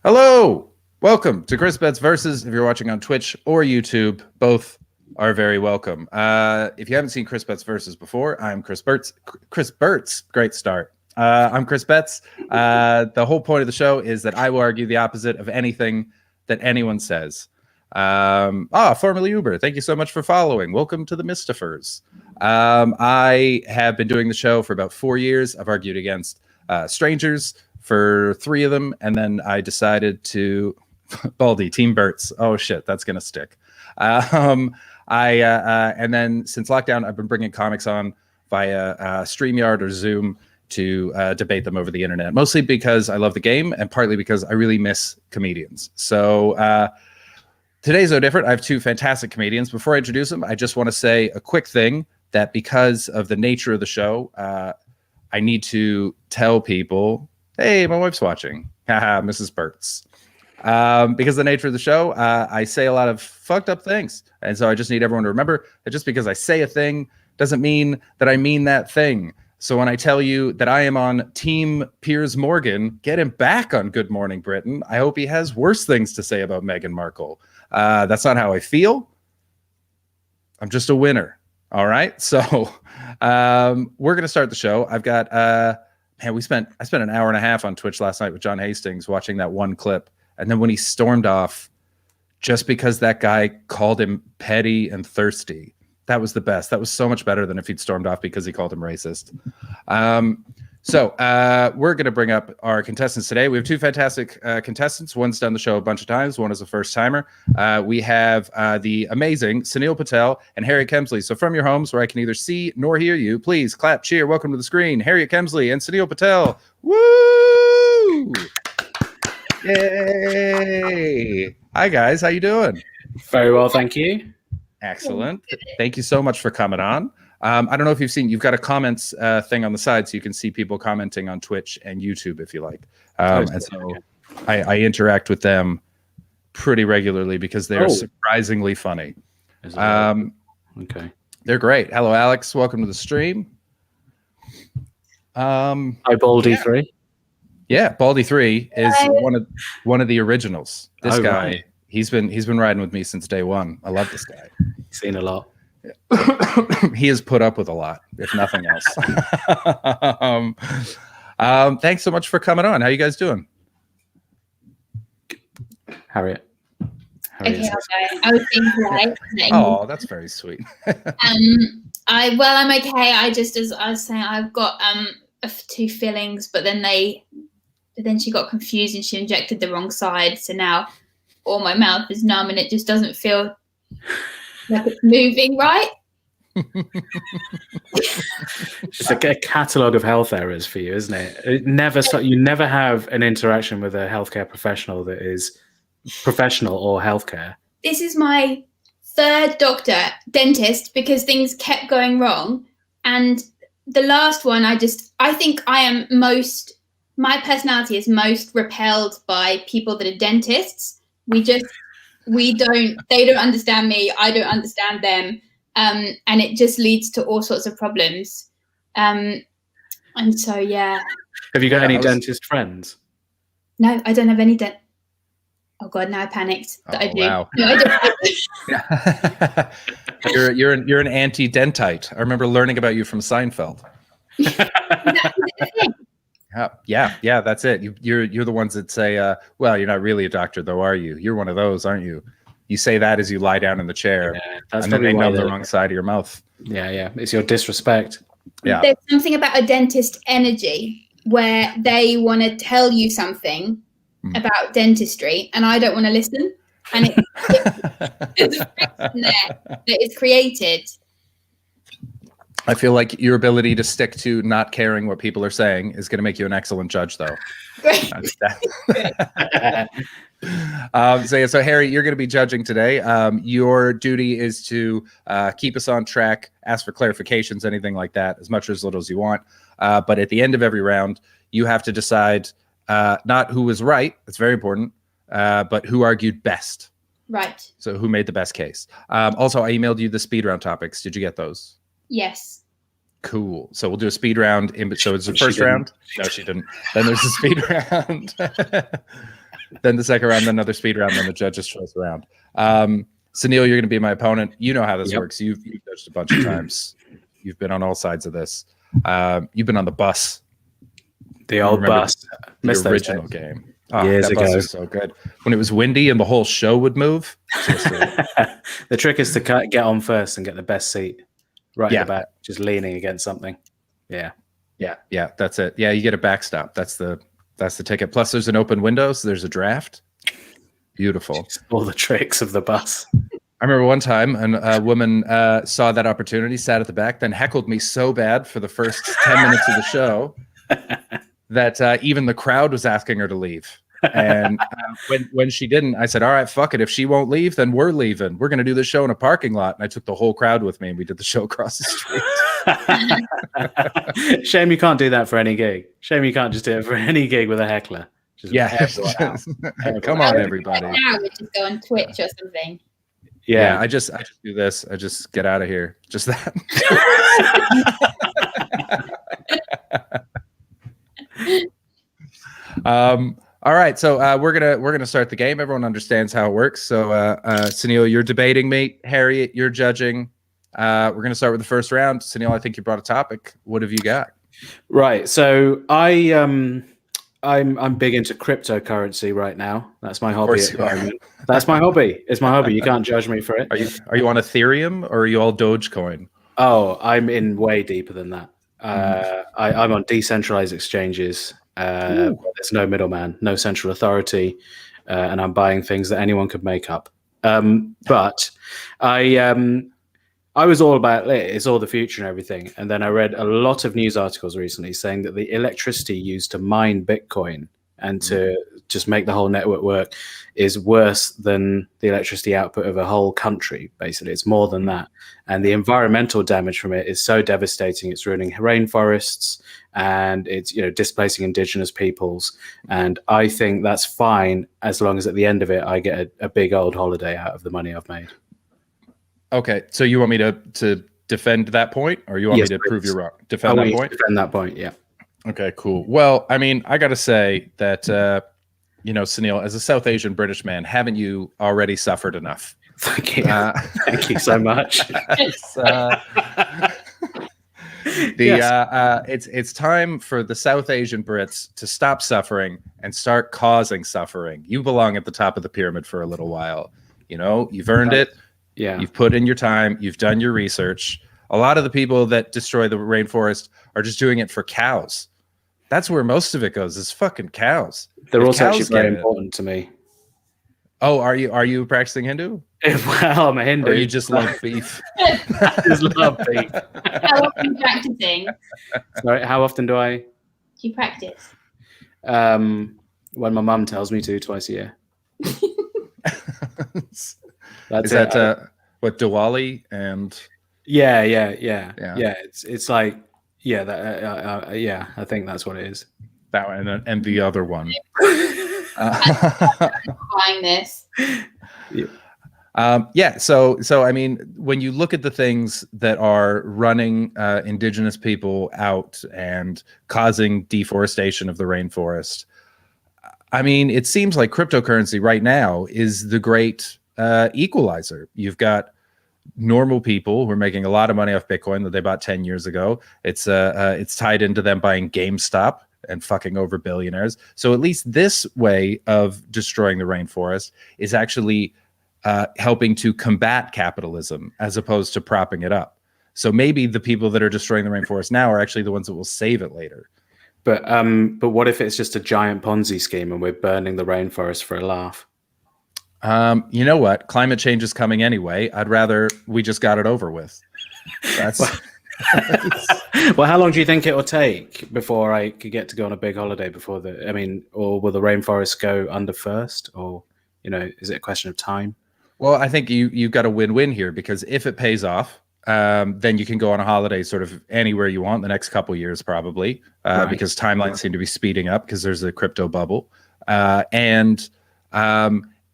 Hello, welcome to Chris Betts Versus. If you're watching on Twitch or YouTube, both are very welcome. If you haven't seen Chris Betts Versus before, I'm Chris Bertz. Chris Bertz, great start. I'm Chris Betts. The whole point of the show is that I will argue the opposite of anything that anyone says. Formerly Uber, thank you so much for following. Welcome to the Mystifers. I have been doing the show for about 4 years. I've argued against strangers for 3 of them, and then I decided to Baldy Team Bertz. Oh shit, that's gonna stick. And then since lockdown, I've been bringing comics on via StreamYard or Zoom to debate them over the internet, mostly because I love the game and partly because I really miss comedians. So today's no different. I have 2 fantastic comedians. Before I introduce them, I just want to say a quick thing that because of the nature of the show, I need to tell people, hey, my wife's watching. Haha, Mrs. Bertz. Because of the nature of the show, I say a lot of fucked up things. And so I just need everyone to remember that just because I say a thing doesn't mean that I mean that thing. So when I tell you that I am on Team Piers Morgan, get him back on Good Morning Britain. I hope he has worse things to say about Meghan Markle. That's not how I feel. I'm just a winner. All right. So we're going to start the show. I've got, I spent an hour and a half on Twitch last night with John Hastings watching that one clip. And then when he stormed off, just because that guy called him petty and thirsty, that was the best. That was so much better than if he'd stormed off because he called him racist. So we're going to bring up our contestants today. We have 2 fantastic contestants. One's done the show a bunch of times. One is a first timer. We have the amazing Sunil Patel and Harriet Kemsley. So from your homes where I can neither see nor hear you, please clap, cheer, welcome to the screen, Harriet Kemsley and Sunil Patel. Woo! Yay! Hi guys, how you doing? Very well, thank you. Excellent. Thank you so much for coming on. I don't know if you've seen, you've got a comments thing on the side so you can see people commenting on Twitch and YouTube if you like. And so I interact with them pretty regularly because they're surprisingly funny. Okay. They're great. Hello, Alex. Welcome to the stream. Hi, Baldy 3. Yeah, Baldy 3 is one of the originals. This guy, right. He's been riding with me since day one. I love this guy. Seen a lot. He has put up with a lot, if nothing else. Thanks so much for coming on. How you guys doing? Harriet. Okay, I was being polite. Oh, that's very sweet. I'm okay. As I was saying, I've got 2 fillings, but then she got confused and she injected the wrong side. So now all my mouth is numb and it just doesn't feel like it's moving right. It's like a catalogue of health errors for you, isn't it? You never have an interaction with a healthcare professional that is professional or healthcare. This is my 3rd dentist, because things kept going wrong. And the last one, I think my personality is most repelled by people that are dentists. They don't understand me. I don't understand them. And it just leads to all sorts of problems. And so, yeah. Have you got any dentist friends? No, I don't have any Oh God, now I panicked that I do. Wow. No, I don't. You're an anti-dentite. I remember learning about you from Seinfeld. Yeah, that's it. You're the ones that say, well, you're not really a doctor though, are you? You're one of those, aren't you? You say that as you lie down in the chair, and then they know the wrong side of your mouth. Yeah. It's your disrespect. Yeah. There's something about a dentist energy where they want to tell you something about dentistry, and I don't want to listen. And it's a friction there that is created. I feel like your ability to stick to not caring what people are saying is going to make you an excellent judge, though. Great. So Harry, you're going to be judging today. Your duty is to keep us on track, ask for clarifications, anything like that, as much or as little as you want. But at the end of every round, you have to decide not who was right. That's very important. But who argued best. Right. So who made the best case. Also, I emailed you the speed round topics. Did you get those? Yes. Cool. So we'll do a speed round. So it's the first round. No, she didn't. Then there's a speed round. then the second round, then another speed round, then the judge's choice round. Sunil, you're going to be my opponent. You know how this works. You've judged a bunch of times. You've been on all sides of this. You've been on the bus. The old bus. The original game. Oh, Years that bus ago. was so good. When it was windy and the whole show would move. The trick is to get on first and get the best seat right in the back, just leaning against something. Yeah. Yeah, that's it. Yeah, you get a backstop. That's the ticket. Plus there's an open window, so there's a draft. Beautiful. Just all the tricks of the bus. I remember one time a woman saw that opportunity, sat at the back, then heckled me so bad for the first 10 minutes of the show that even the crowd was asking her to leave. And when she didn't, I said, all right, fuck it. If she won't leave, then we're leaving. We're going to do the show in a parking lot. And I took the whole crowd with me and we did the show across the street. Shame you can't do that for any gig. Shame you can't just do it for any gig with a heckler. Come on, everybody. Now we just go on Twitch or something. Yeah, I just do this. I just get out of here. Just that. All right, so we're gonna start the game. Everyone understands how it works. So Sunil, you're debating me. Harriet, you're judging. We're gonna start with the first round. Sunil, I think you brought a topic. What have you got? Right. So I'm big into cryptocurrency right now. That's my hobby at the moment. That's my hobby. It's my hobby. You can't judge me for it. Are you on Ethereum or are you all Dogecoin? Oh, I'm in way deeper than that. I'm on decentralized exchanges. There's no middleman, no central authority, and I'm buying things that anyone could make up. But I was all about it's all the future and everything. And then I read a lot of news articles recently saying that the electricity used to mine Bitcoin and to just make the whole network work is worse than the electricity output of a whole country. Basically, it's more than that. And the environmental damage from it is so devastating. It's ruining rainforests and it's, displacing indigenous peoples. And I think that's fine as long as at the end of it, I get a big old holiday out of the money I've made. Okay, so you want me to defend that point, or you want me to prove you're wrong? Defend that point? Defend that point, yeah. Okay, cool. Well, I mean, I got to say that, Sunil, as a South Asian British man, haven't you already suffered enough? Thank you. Thank you so much. It's time for the South Asian Brits to stop suffering and start causing suffering. You belong at the top of the pyramid for a little while. You've earned it. Yeah. You've put in your time. You've done your research. A lot of the people that destroy the rainforest are just doing it for cows. That's where most of it goes, is fucking cows. They're also actually very important to me. Oh, are you practicing Hindu? Well, I'm a Hindu. Or you just love beef? I just love beef. How often are you practicing? Sorry, how often do I? Do you practice? When my mum tells me to, twice a year. Is that what Diwali and? Yeah. It's like I think that's what it is. That one and the other one. Buying this. So I mean, when you look at the things that are running indigenous people out and causing deforestation of the rainforest, I mean, it seems like cryptocurrency right now is the great equalizer. You've got normal people who are making a lot of money off Bitcoin that they bought 10 years ago. It's tied into them buying GameStop and fucking over billionaires. So at least this way of destroying the rainforest is actually helping to combat capitalism as opposed to propping it up. So maybe the people that are destroying the rainforest now are actually the ones that will save it later. But what if it's just a giant Ponzi scheme and we're burning the rainforest for a laugh? You know what? Climate change is coming anyway. I'd rather we just got it over with. That's well, how long do you think it will take before I could get to go on a big holiday or will the rainforest go under first, or is it a question of time? Well, I think you've got a win-win here, because if it pays off, then you can go on a holiday sort of anywhere you want the next couple years, probably, because timelines seem to be speeding up because there's a crypto bubble.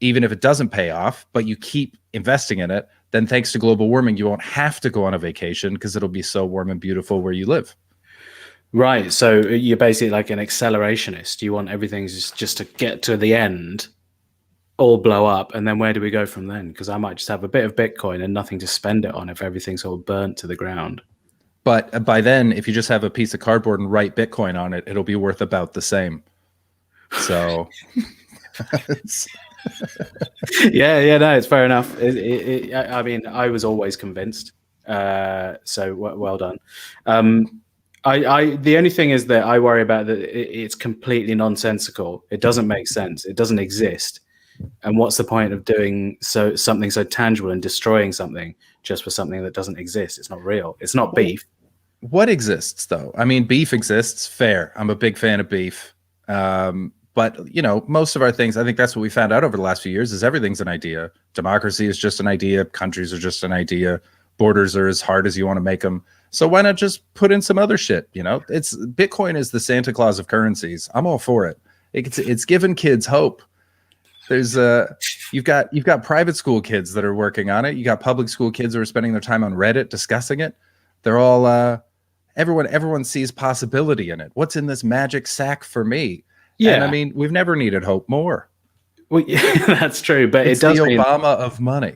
Even if it doesn't pay off, but you keep investing in it, then thanks to global warming, you won't have to go on a vacation because it'll be so warm and beautiful where you live. Right. So you're basically like an accelerationist. You want everything just to get to the end, all blow up, and then where do we go from then? Because I might just have a bit of Bitcoin and nothing to spend it on if everything's all burnt to the ground. But by then, if you just have a piece of cardboard and write Bitcoin on it, it'll be worth about the same. So, yeah, no, it's fair enough. I mean, I was always convinced. So well done. The only thing is that I worry about that it's completely nonsensical. It doesn't make sense. It doesn't exist. And what's the point of doing something so tangible and destroying something just for something that doesn't exist? It's not real. It's not beef. What exists though? I mean, beef exists. Fair. I'm a big fan of beef. But you know, most of our things, I think that's what we found out over the last few years, is everything's an idea. Democracy is just an idea. Countries are just an idea. Borders are as hard as you want to make them. So why not just put in some other shit? You know, Bitcoin is the Santa Claus of currencies. I'm all for it. It's given kids hope. There's you've got private school kids that are working on it. You got public school kids who are spending their time on Reddit discussing it. They're all everyone sees possibility in it. What's in this magic sack for me? Yeah, and I mean, we've never needed hope more. Well, yeah, that's true, but it's it does the mean... Obama of money.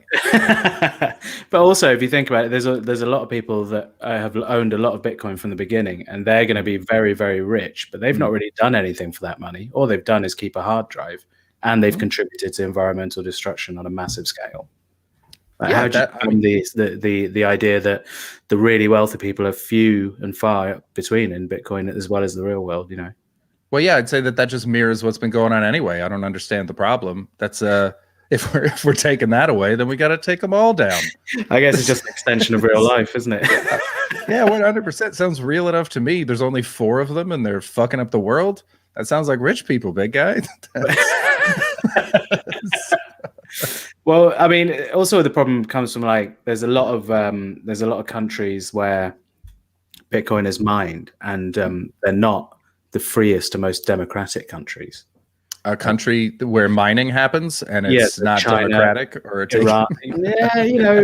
But also, if you think about it, there's a lot of people that have owned a lot of Bitcoin from the beginning, and they're going to be very, very rich, but they've not really done anything for that money. All they've done is keep a hard drive, and they've contributed to environmental destruction on a massive scale. How do the idea that the really wealthy people are few and far between in Bitcoin as well as the real world, you know? Well, yeah, I'd say that just mirrors what's been going on anyway. I don't understand the problem. That's if we're taking that away, then we got to take them all down. I guess it's just an extension of real life, isn't it? Yeah, 100% sounds real enough to me. There's only 4 of them, and they're fucking up the world. That sounds like rich people, big guy. Well, I mean, also the problem comes from like there's a lot of countries where Bitcoin is mined, and they're not the freest and most democratic countries. A country where mining happens and it's not China, democratic, or Iran. Yeah, you know.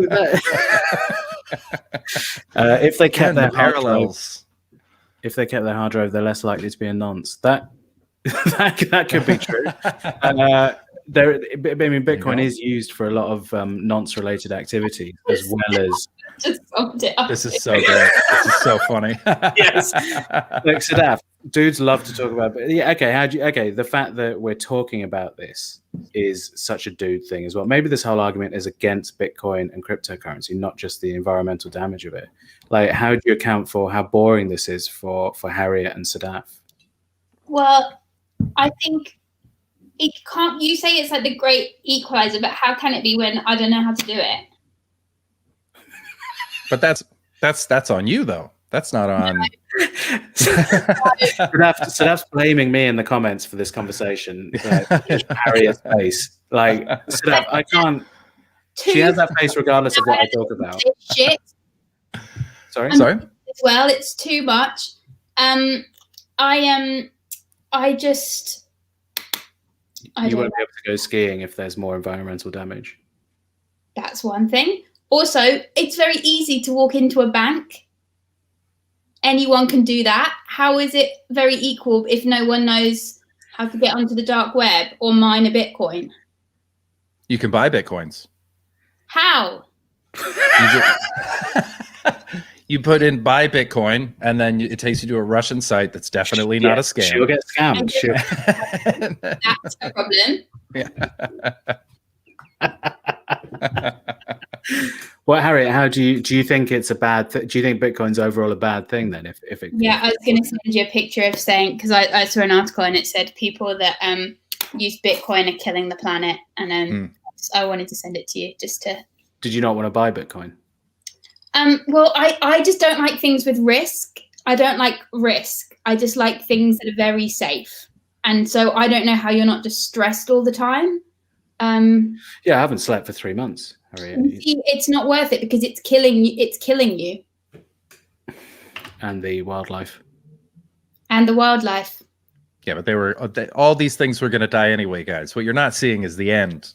If they kept their parallels, if they kept their hard drive, they're less likely to be a nonce. That could be true. I mean, Bitcoin is used for a lot of nonce-related activities, as well as. This is so great. This is so funny. Yes. Like Sadaf, dudes love to talk about. Yeah, okay. The fact that we're talking about this is such a dude thing as well. Maybe this whole argument is against Bitcoin and cryptocurrency, not just the environmental damage of it. Like, how do you account for how boring this is for Harriet and Sadaf? Well, I think it can't. You say it's like the great equalizer, but how can it be when I don't know how to do it? But that's on you though. That's not on. Sadaf's blaming me in the comments for this conversation. Harriet's face, like Sadaf, I can't. She has that face regardless of what I talk about. Shit. Sorry. As well, it's too much. I just. You won't be able to go skiing if there's more environmental damage. That's one thing. Also, it's very easy to walk into a bank. Anyone can do that. How is it very equal if no one knows how to get onto the dark web or mine a Bitcoin? You can buy Bitcoins. How? You put in buy Bitcoin, and then it takes you to a Russian site that's definitely not a scam. She'll get scammed. That's a problem. Yeah. Well, Harriet, how do you think it's a bad? Do you think Bitcoin's overall a bad thing then? If it I was going to send you a picture of saying, because I saw an article and it said people that use Bitcoin are killing the planet, and I wanted to send it to you just to. Did you not want to buy Bitcoin? Well, I just don't like things with risk. I don't like risk. I just like things that are very safe, and so I don't know how you're not just stressed all the time. Yeah, I haven't slept for 3 months. It's not worth it because it's killing you. It's killing you. And the wildlife. And the wildlife. Yeah, but all these things were going to die anyway, guys. What you're not seeing is the end.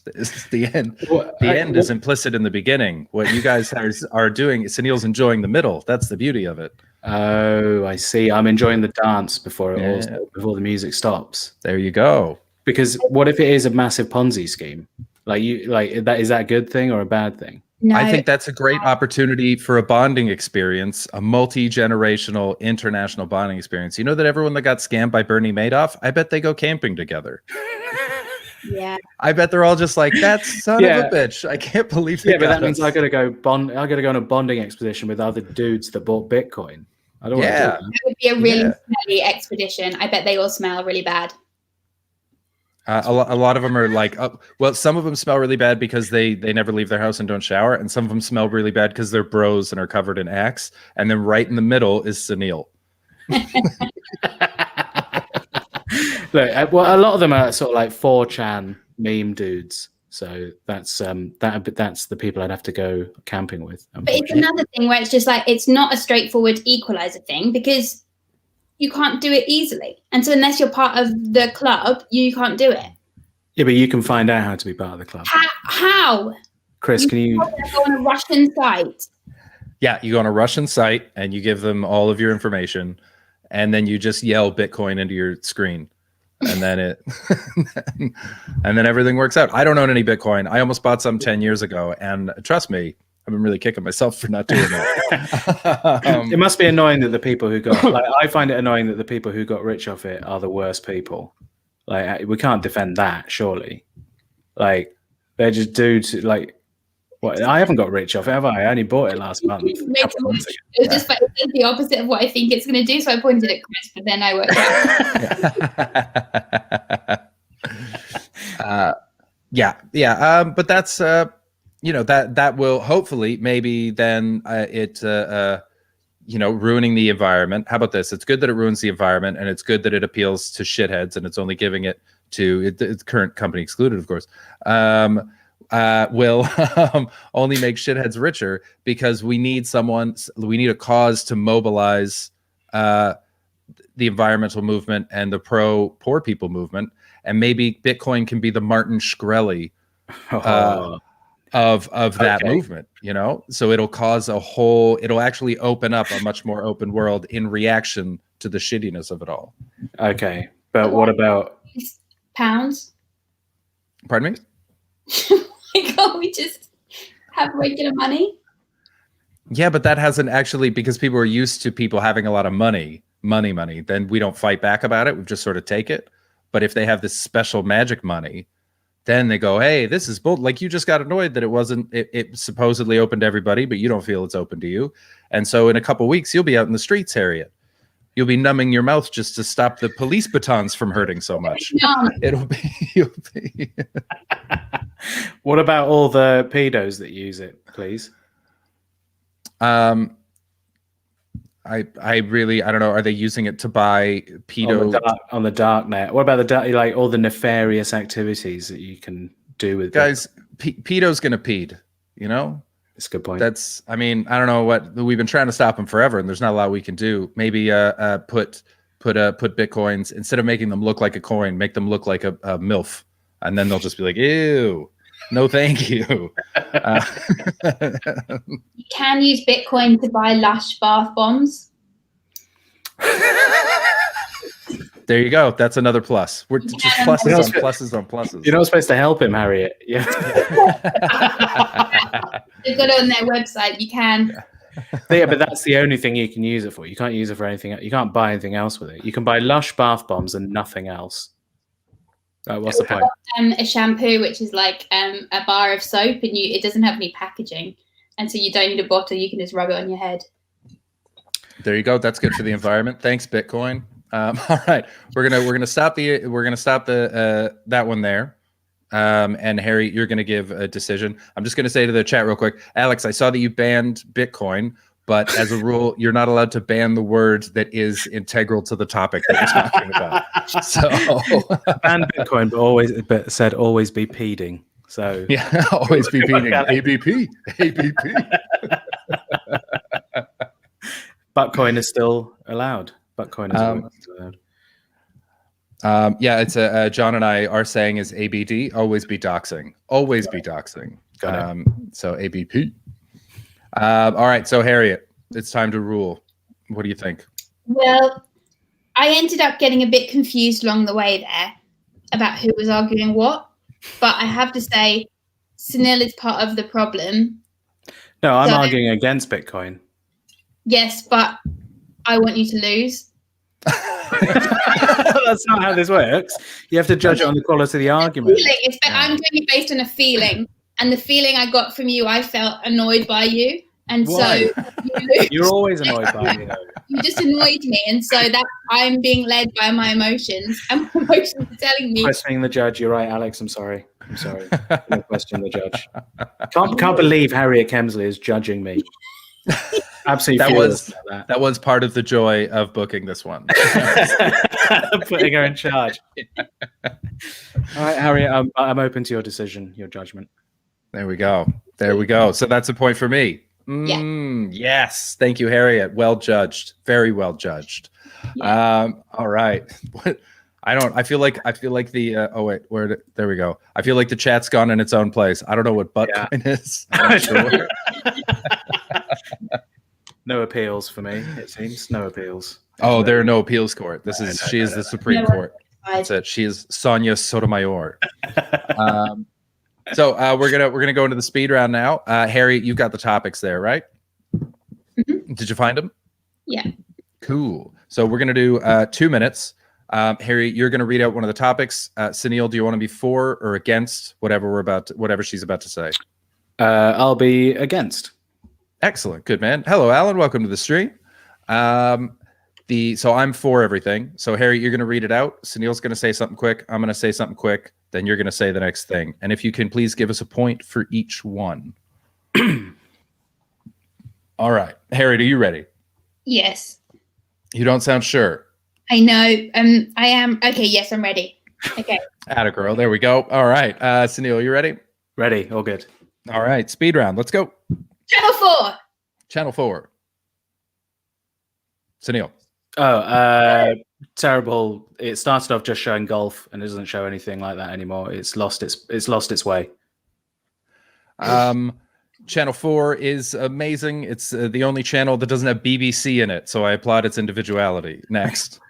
The end. The end is implicit in the beginning. What you guys are doing, Sunil's enjoying the middle. That's the beauty of it. Oh, I see. I'm enjoying the dance before Yeah. before the music stops. There you go. Because what if it is a massive Ponzi scheme? Is that a good thing or a bad thing? No, I think that's a great opportunity for a bonding experience, a multi-generational international bonding experience. You know that everyone that got scammed by Bernie Madoff, I bet they go camping together. yeah. I bet they're all just like, that son of a Yeah. bitch. I can't believe they Yeah, but got that means us. I gotta go on a bonding expedition with other dudes that bought Bitcoin. I don't want to do Yeah. that. It would be a really Yeah. smelly expedition. I bet they all smell really bad. A lot of them are like, well, some of them smell really bad because they never leave their house and don't shower, and some of them smell really bad because they're bros and are covered in Axe. And then right in the middle is Sunil. Look, well, a lot of them are sort of like 4chan meme dudes. So that's the people I'd have to go camping with. But it's another thing where it's just like it's not a straightforward equalizer thing because you can't do it easily. And so unless you're part of the club, you can't do it. Yeah, but you can find out how to be part of the club. How? Chris, can you go on a Russian site? Yeah, you go on a Russian site and you give them all of your information, and then you just yell Bitcoin into your screen. And then and then everything works out. I don't own any Bitcoin. I almost bought some 10 years ago, and trust me, I've been really kicking myself for not doing that. it must be annoying that the people who got I find it annoying that the people who got rich off it are the worst people. Like, we can't defend that, surely. Like, they're just dudes like, what? I haven't got rich off it, have I? I only bought it last month. It was just like, it's the opposite of what I think it's going to do. So I pointed at Chris, but then I worked out. But that's that will hopefully maybe then ruining the environment. How about this? It's good that it ruins the environment, and it's good that it appeals to shitheads, and it's only giving it to its current company excluded, of course. Will only make shitheads richer, because we need a cause to mobilize the environmental movement and the pro-poor people movement, and maybe Bitcoin can be the Martin Shkreli of that movement, so it'll cause it'll actually open up a much more open world in reaction to the shittiness of it all. Okay, but what about pounds? Pardon me? Can't we just have regular money? Yeah, but that hasn't actually, because people are used to people having a lot of money, then we don't fight back about it. We just sort of take it. But if they have this special magic money, then they go, hey, this is bull. Like, you just got annoyed that it supposedly opened to everybody, but you don't feel it's open to you. And so in a couple of weeks, you'll be out in the streets, Harriet. You'll be numbing your mouth just to stop the police batons from hurting so much. You'll be. What about all the pedos that use it, please? I don't know. Are they using it to buy pedo on the dark net? What about all the nefarious activities that you can do with guys? Pedo's gonna peed. It's a good point. I don't know what we've been trying to stop them forever, and there's not a lot we can do. Maybe put Bitcoins, instead of making them look like a coin, make them look like a MILF, and then they'll just be like, ew, no, thank you. You can use Bitcoin to buy Lush bath bombs. There you go. That's another plus. We're just pluses on pluses on pluses. You're not supposed to help him, Harriet. Yeah. They've got it on their website. You can. Yeah, but that's the only thing you can use it for. You can't use it for anything. You can't buy anything else with it. You can buy Lush bath bombs and nothing else. What's the point? A shampoo, which is like a bar of soap, and it doesn't have any packaging, and so you don't need a bottle. You can just rub it on your head. There you go. That's good for the environment. Thanks, Bitcoin. All right, we're gonna stop that one there. And Harry, you're gonna give a decision. I'm just gonna say to the chat real quick, Alex, I saw that you banned Bitcoin, but as a rule, you're not allowed to ban the word that is integral to the topic that you're talking about. So ban Bitcoin, but said always be peeding. So yeah, always be peeding. ABP. Buttcoin is still allowed. Buttcoin is allowed. Yeah, it's John and I are saying is ABD, always be doxing. Always be doxing. So ABP. All right, so Harriet, it's time to rule. What do you think? Well, I ended up getting a bit confused along the way there about who was arguing what. But I have to say, Sunil is part of the problem. No, I'm So- arguing against Bitcoin. Yes, but I want you to lose. That's not how this works. You have to judge it on the quality of the argument. I'm doing it based on a feeling. And the feeling I got from you, I felt annoyed by you. And Why? so you lose. You're always annoyed by me, though. You just annoyed me. And so that I'm being led by my emotions. And my emotions are telling me. Questioning the judge. You're right, Alex. I'm sorry. No question the judge. Can't believe Harriet Kemsley is judging me. Absolutely. That was part of the joy of booking this one. Putting her in charge. All right, Harriet, I'm open to your decision, your judgment. There we go. So that's a point for me. Yes. Thank you, Harriet. Well judged. Very well judged. Yeah. All right. I feel like the there we go. I feel like the chat's gone in its own place. I don't know what buttcoin is. I'm not sure. No appeals for me, it seems. No appeals. Oh, there are no appeals court. She is the Supreme Court. That's it. She is Sonia Sotomayor. So we're gonna go into the speed round now. Harry, you've got the topics there, right? Mm-hmm. Did you find them? Yeah. Cool. So we're gonna do 2 minutes. Harry, you're gonna read out one of the topics. Sunil, do you want to be for or against whatever she's about to say? I'll be against. Excellent. Good, man. Hello, Alan. Welcome to the stream. So I'm for everything. So Harry, you're going to read it out. Sunil's going to say something quick. I'm going to say something quick. Then you're going to say the next thing. And if you can please give us a point for each one. All right. Harry, are you ready? Yes. You don't sound sure. I know. I am. Okay. Yes, I'm ready. Okay. Atta girl. There we go. All right. Sunil, you ready? Ready. All good. All right. Speed round. Let's go. Channel 4. Channel 4. Sunil. Terrible. It started off just showing golf and it doesn't show anything like that anymore. It's lost its way. Channel 4 is amazing. It's the only channel that doesn't have BBC in it, so I applaud its individuality. Next.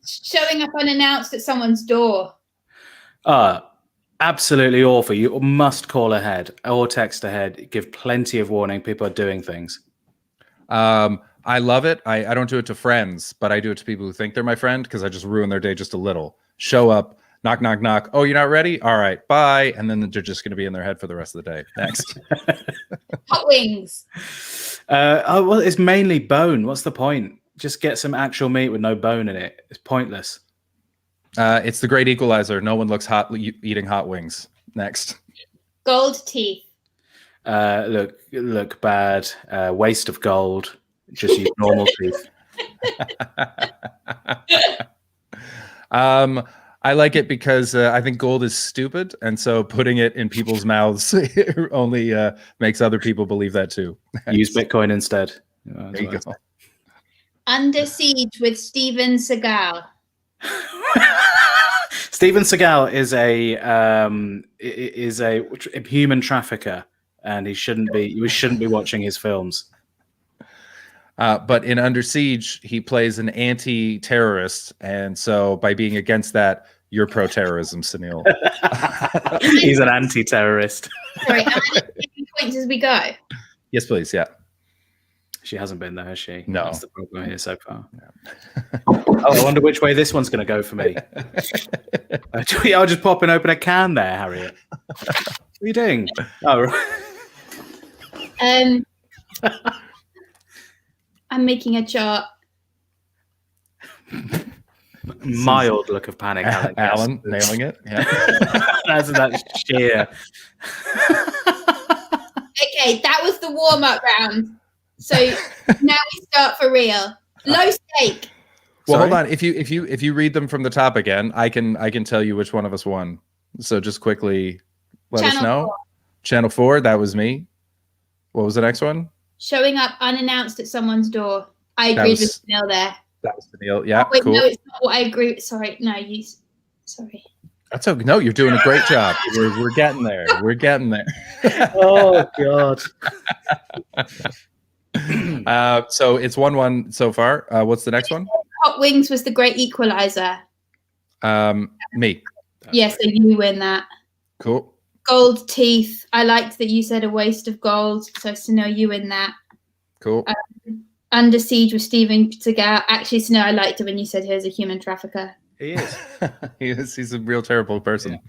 Showing up unannounced at someone's door. Absolutely awful. You must call ahead or text ahead. Give plenty of warning. People are doing things. I love it. I don't do it to friends, but I do it to people who think they're my friend because I just ruin their day just a little. Show up, knock, knock, knock. Oh, you're not ready? All right, bye. And then they're just going to be in their head for the rest of the day. Next. Hot wings. Well, it's mainly bone. What's the point? Just get some actual meat with no bone in it. It's pointless. It's the great equalizer. No one looks hot eating hot wings. Next. Gold teeth. Look bad. Waste of gold. Just use normal teeth. I like it because I think gold is stupid, and so putting it in people's mouths only makes other people believe that too. Use Bitcoin instead. There you go. Under Siege with Steven Seagal. Steven Seagal is a human trafficker, and we shouldn't be watching his films. But in Under Siege, he plays an anti-terrorist, and so by being against that, you're pro-terrorism, Sunil. He's an anti-terrorist. Sorry, am I giving points as we go? Yes, please. Yeah. She hasn't been there, has she? No. That's the problem here so far. Yeah. I wonder which way this one's going to go for me. I'll just pop and open a can there, Harriet. What are you doing? Oh, right. I'm making a chart. Mild look of panic, Alex. Alan, nailing it. Yeah. That's sheer. Okay, that was the warm-up round. So now we start for real. Low stake. Well, hold on. If you read them from the top again, I can tell you which one of us won. So just quickly let us know. 4. Channel 4, that was me. What was the next one? Showing up unannounced at someone's door. I agreed with Neil there. That was the deal. Yeah, wait, cool. No, it's not what I agree with. Sorry, no, sorry. That's okay. No, you're doing a great job. We're getting there. We're getting there. Oh God. So it's 1-1 so far. What's the next one? Hot wings was the great equalizer. Me. Yes, so you win that. Cool. Gold teeth. I liked that you said a waste of gold. So Sunil, you win that. Cool. Under Siege with Steven Seagal. Actually, Sunil, I liked it when you said he was a human trafficker. He is. He's a real terrible person.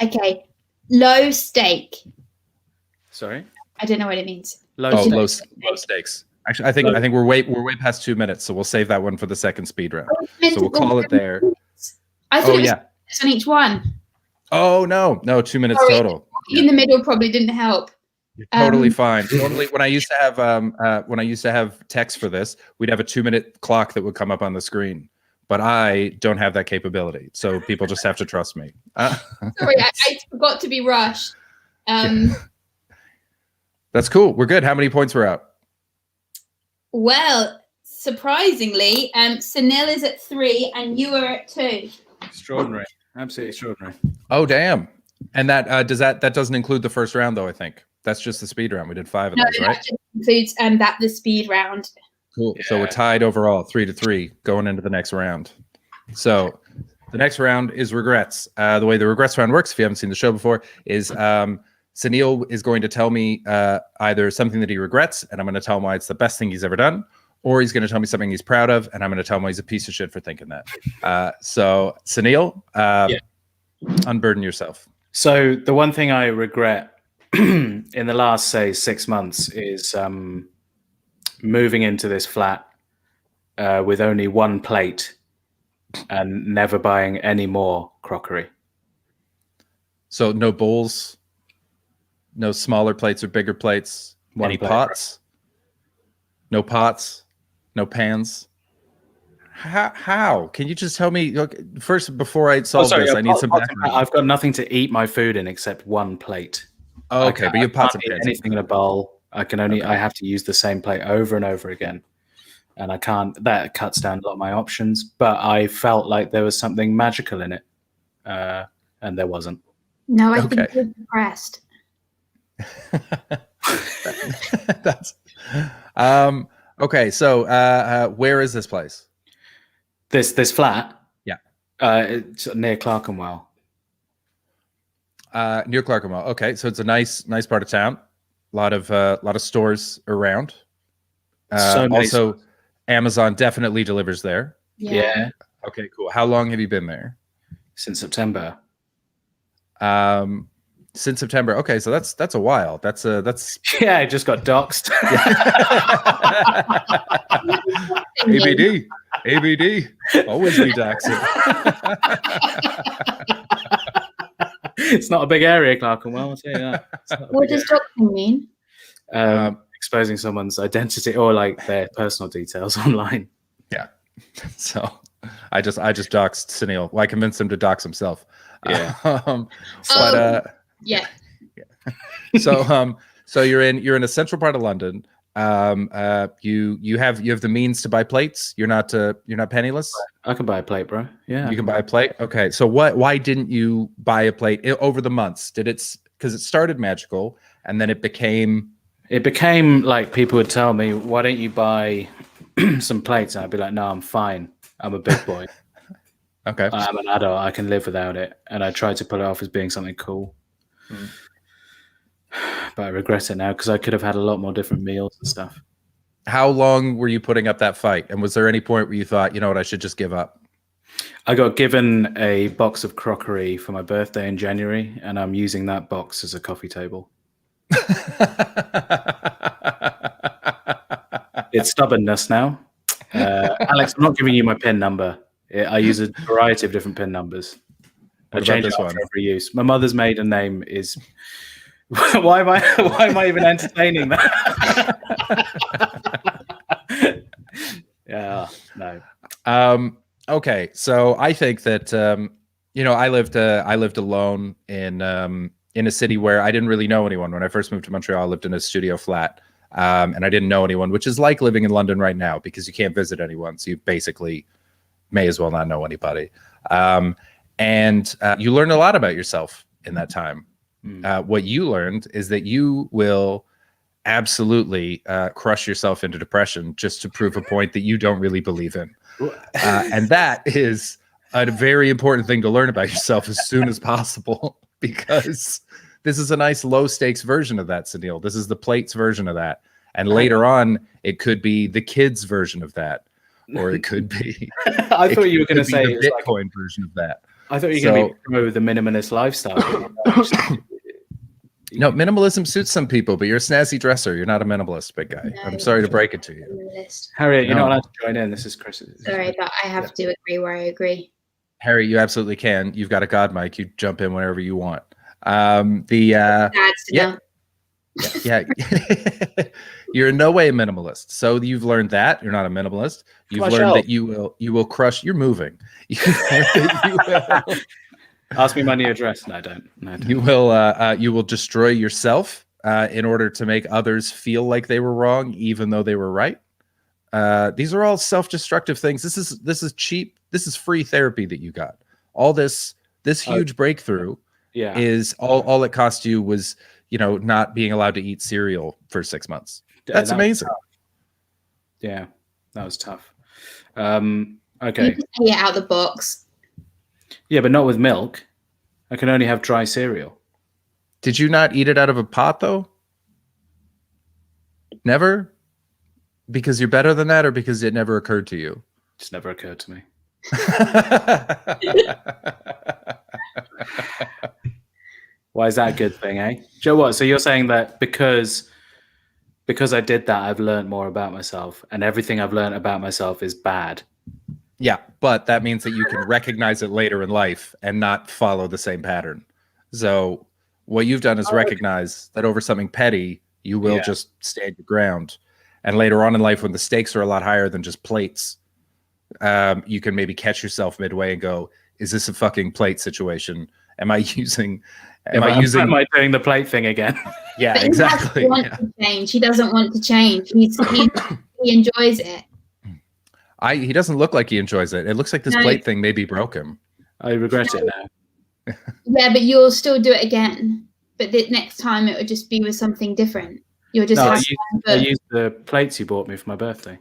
Yeah. Okay. Low stake. Sorry. I don't know what it means. Low stakes. Actually, I think we're way past 2 minutes, so we'll save that one for the second speed round. So we'll call it there. I thought it was on each one. Oh no, 2 minutes total. In the middle probably didn't help. You're totally fine. Normally, when I used to have text for this, we'd have a 2-minute clock that would come up on the screen. But I don't have that capability, so people just have to trust me. Sorry, I forgot to be rushed. That's cool. We're good. How many points were out? Well, surprisingly, Sunil is at 3 and you are at 2. Extraordinary. Absolutely extraordinary. Oh, damn. And that doesn't include the first round, though, I think. That's just the speed round. We did 5 of those, right? That just includes the speed round. Cool. Yeah. So we're tied overall, 3-3, going into the next round. So the next round is regrets. The way the regrets round works, if you haven't seen the show before, is Sunil is going to tell me either something that he regrets, and I'm going to tell him why it's the best thing he's ever done, or he's going to tell me something he's proud of, and I'm going to tell him why he's a piece of shit for thinking that. So Sunil, unburden yourself. So the one thing I regret in the last, say, 6 months is moving into this flat with only one plate and never buying any more crockery. So no bowls, no smaller plates or bigger plates, any pots, no pots, no pans. How? Can you just tell me first before I solve this? I need some background. I've got nothing to eat my food in except one plate. Oh, okay, but you have pots and pans. Anything in a bowl. I can only. Okay. I have to use the same plate over and over again, and I can't. That cuts down a lot of my options. But I felt like there was something magical in it, and there wasn't. No, I think you're depressed. That's okay. So, where is this place? This flat? Yeah. It's near Clerkenwell. Near Clerkenwell. Okay, so it's a nice part of town. A lot of stores around. Also, stores. Amazon definitely delivers there. Yeah. Okay, cool. How long have you been there? Since September. Since September. Okay, so that's a while. That's yeah. I just got doxxed. ABD. Always be doxing. It's not a big area, Clerkenwell. I'll tell you that. What does doxing mean? Exposing someone's identity or like their personal details online. Yeah. So I just doxed Sunil. Well, I convinced him to dox himself. Yeah. Yeah. So you're in a central part of London. You have the means to buy plates. You're not penniless. I can buy a plate, bro. Yeah, you can buy a plate. Okay, so why didn't you buy a plate over the months? Because it started magical and then it became like people would tell me, why don't you buy some plates? And I'd be like, no, I'm fine. I'm a big boy. Okay, I'm an adult. I can live without it. And I tried to pull it off as being something cool. But I regret it now because I could have had a lot more different meals and stuff. How long were you putting up that fight? And was there any point where you thought, you know what, I should just give up? I got given a box of crockery for my birthday in January, and I'm using that box as a coffee table. It's stubbornness now. Alex, I'm not giving you my PIN number. I use a variety of different PIN numbers. I change this one every use. My mother's maiden name is... why am I even entertaining that? Yeah, no. Okay, so I think that I lived alone in a city where I didn't really know anyone. When I first moved to Montreal, I lived in a studio flat, and I didn't know anyone, which is like living in London right now because you can't visit anyone, so you basically may as well not know anybody. And you learn a lot about yourself in that time. What you learned is that you will absolutely crush yourself into depression just to prove a point that you don't really believe in. And that is a very important thing to learn about yourself as soon as possible, because this is a nice low stakes version of that, Sunil. This is the plates version of that. And later on, it could be the kids version of that, or it could be. I thought you were going to say the Bitcoin version of that. I thought you were going to be with the minimalist lifestyle. No, minimalism suits some people, but you're a snazzy dresser. You're not a minimalist, big guy. No, I'm sorry to break it to you. Minimalist. Harriet, you're not allowed to join in. This is Chris. Sorry, but I have to agree where I agree. Harry, you absolutely can. You've got a god mic. You jump in whenever you want. Yeah. You're in no way a minimalist. So you've learned that you're not a minimalist. You've learned that you will crush. You're moving. Ask me my new address. No, I don't. You will destroy yourself in order to make others feel like they were wrong, even though they were right. These are all self-destructive things. This is cheap. This is free therapy that you got. All this huge breakthrough is all it cost you was, not being allowed to eat cereal for 6 months. That's amazing. Yeah, that was tough. Okay. You just eat it out the box. Yeah, but not with milk. I can only have dry cereal. Did you not eat it out of a pot, though? Never? Because you're better than that, or because it never occurred to you? It's never occurred to me. Why is that a good thing, eh? Joe, what? So you're saying that because I did that, I've learned more about myself, and everything I've learned about myself is bad. Yeah, but that means that you can recognize it later in life and not follow the same pattern. So what you've done is recognize that over something petty, you will just stand your ground. And later on in life, when the stakes are a lot higher than just plates, you can maybe catch yourself midway and go, is this a fucking plate situation? Am I doing the plate thing again? Yeah, but exactly. He doesn't want to change. He doesn't want to change. He enjoys it. He doesn't look like he enjoys it. It looks like this plate thing maybe broke him. I regret it now. Yeah, but you'll still do it again. But the next time it would just be with something different. You'll just I used the plates you bought me for my birthday.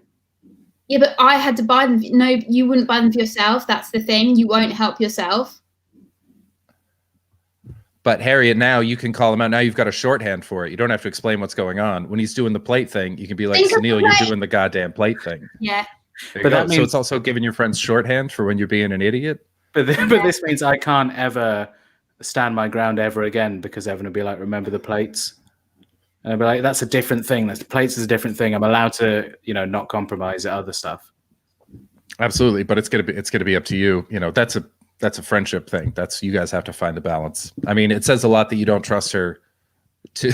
Yeah, but I had to buy them. No, you wouldn't buy them for yourself. That's the thing. You won't help yourself. But Harriet, now you can call him out. Now you've got a shorthand for it. You don't have to explain what's going on. When he's doing the plate thing, you can be like, Sunil, you're doing the goddamn plate thing. Yeah. But that means, so it's also giving your friends shorthand for when you're being an idiot. But this means I can't ever stand my ground ever again, because Evan will be like, remember the plates? And I'll be like, that's a different thing. The plates is a different thing. I'm allowed to, not compromise at other stuff. Absolutely, but it's gonna be up to you. That's a friendship thing. You guys have to find the balance. I mean, it says a lot that you don't trust her to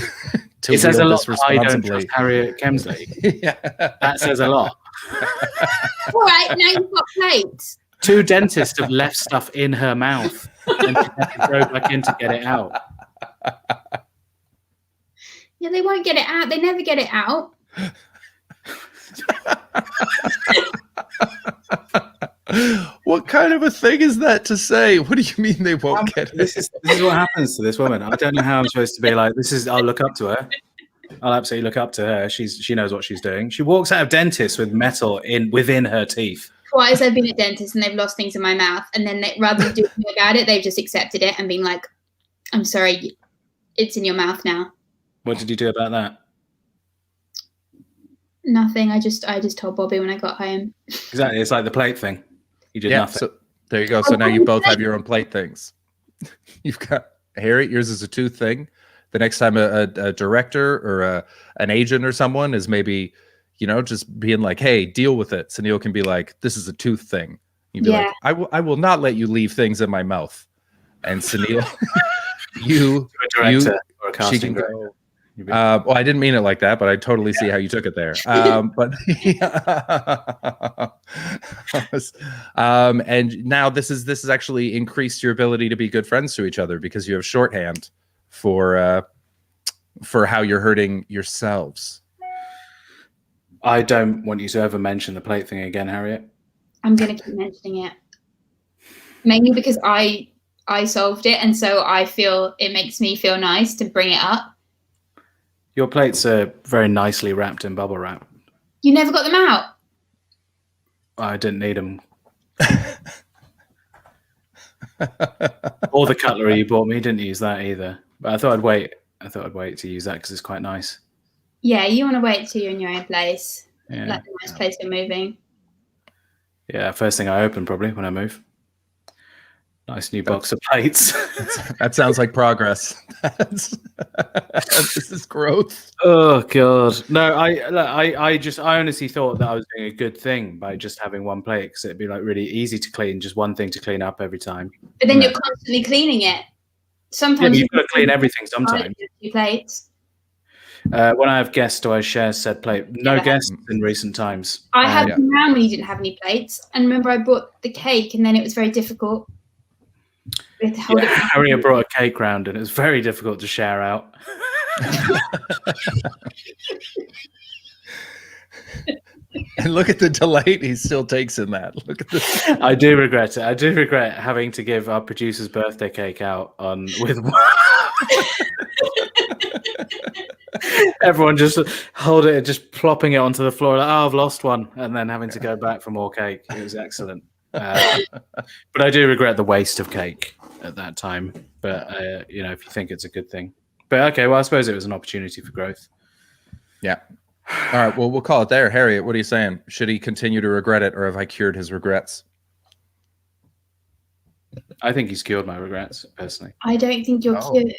it says a lot this I don't trust Harriet Kemsley. Yeah. That says a lot. All right, now you've got plates. 2 dentists have left stuff in her mouth and she had to go back in to get it out. Yeah, they won't get it out. They never get it out. What kind of a thing is that to say? What do you mean they won't get it? This is what happens to this woman. I don't know how I'm supposed to be like, I'll look up to her. I'll absolutely look up to her. She knows what she's doing. She walks out of dentist with metal within her teeth. Twice I've been at dentists and they've lost things in my mouth, and then rather than do anything about it, they've just accepted it and been like, I'm sorry, it's in your mouth now. What did you do about that? Nothing. I just told Bobby when I got home. Exactly. It's like the plate thing. You did nothing. So there you go. So now you both have your own plate things. You've got Harriet, yours is a tooth thing. The next time a director or an agent or someone is maybe, just being like, hey, deal with it. Sunil can be like, this is a tooth thing. You'd be like, I will not let you leave things in my mouth. And Sunil, she can go. Well, I didn't mean it like that, but I totally see how you took it there. And now this is actually increased your ability to be good friends to each other, because you have shorthand for how you're hurting yourselves. I don't want you to ever mention the plate thing again, Harriet. I'm going to keep mentioning it. Mainly because I solved it, and so I feel it makes me feel nice to bring it up. Your plates are very nicely wrapped in bubble wrap. You never got them out? I didn't need them. Or the cutlery you bought me, didn't use that either. But I thought I'd wait. I thought I'd wait to use that because it's quite nice. Yeah, you want to wait till you're in your own place. Yeah. Like the nice place you're moving. Yeah, first thing I open probably when I move. Nice new box of plates. That sounds like progress. This is growth. Oh god, no! I honestly thought that I was doing a good thing by just having one plate because it'd be like really easy to clean, just one thing to clean up every time. But then you're constantly cleaning it. Sometimes you've got to clean everything. Sometimes. 2 plates. When I have guests, do I share said plate? No guests in recent times. I had them around when you didn't have any plates, and remember I brought the cake, and then it was very difficult. Harriet brought a cake round, and it was very difficult to share out. And look at the delight he still takes in that. Look at this. I do regret it. I do regret having to give our producer's birthday cake out with everyone just hold it, just plopping it onto the floor. Like, oh, I've lost one, and then having to go back for more cake. It was excellent. But I do regret the waste of cake at that time. But if you think it's a good thing. But okay, well, I suppose it was an opportunity for growth. Yeah. All right. Well, we'll call it there. Harriet, what are you saying? Should he continue to regret it, or have I cured his regrets? I think he's cured my regrets, personally. I don't think you're cured.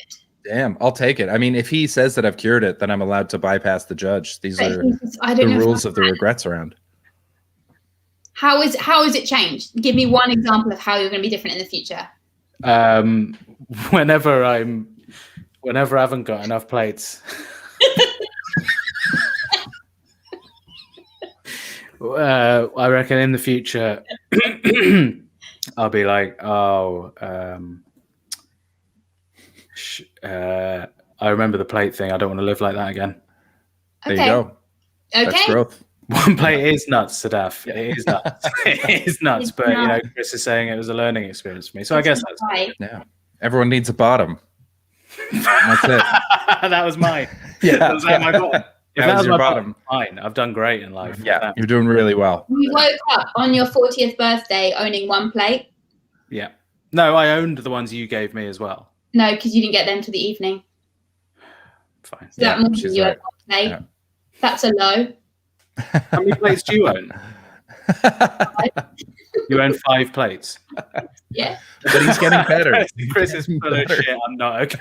Damn, I'll take it. I mean, if he says that I've cured it, then I'm allowed to bypass the judge. These are the rules of the regrets around. How is it changed? Give me one example of how you're going to be different in the future. Whenever I haven't got enough plates. I reckon in the future I'll be like, I remember the plate thing. I don't want to live like that again. Okay. There you go. Okay. That's growth. One plate is nuts, Sadaf. It is nuts. It is nuts. But Chris is saying it was a learning experience for me. So I guess that's right. Yeah. Everyone needs a bottom. That's it. That was mine. Yeah. Was that my bottom? If that was your my bottom. Fine. I've done great in life. Yeah, you're doing really well. You woke up on your 40th birthday owning one plate? Yeah. No, I owned the ones you gave me as well. No, because you didn't get them till the evening. Fine. So that means you had one plate. Yeah. That's a low. How many plates do you own? You own 5 plates. Yeah. But he's getting better. Chris is full of shit. I'm not okay.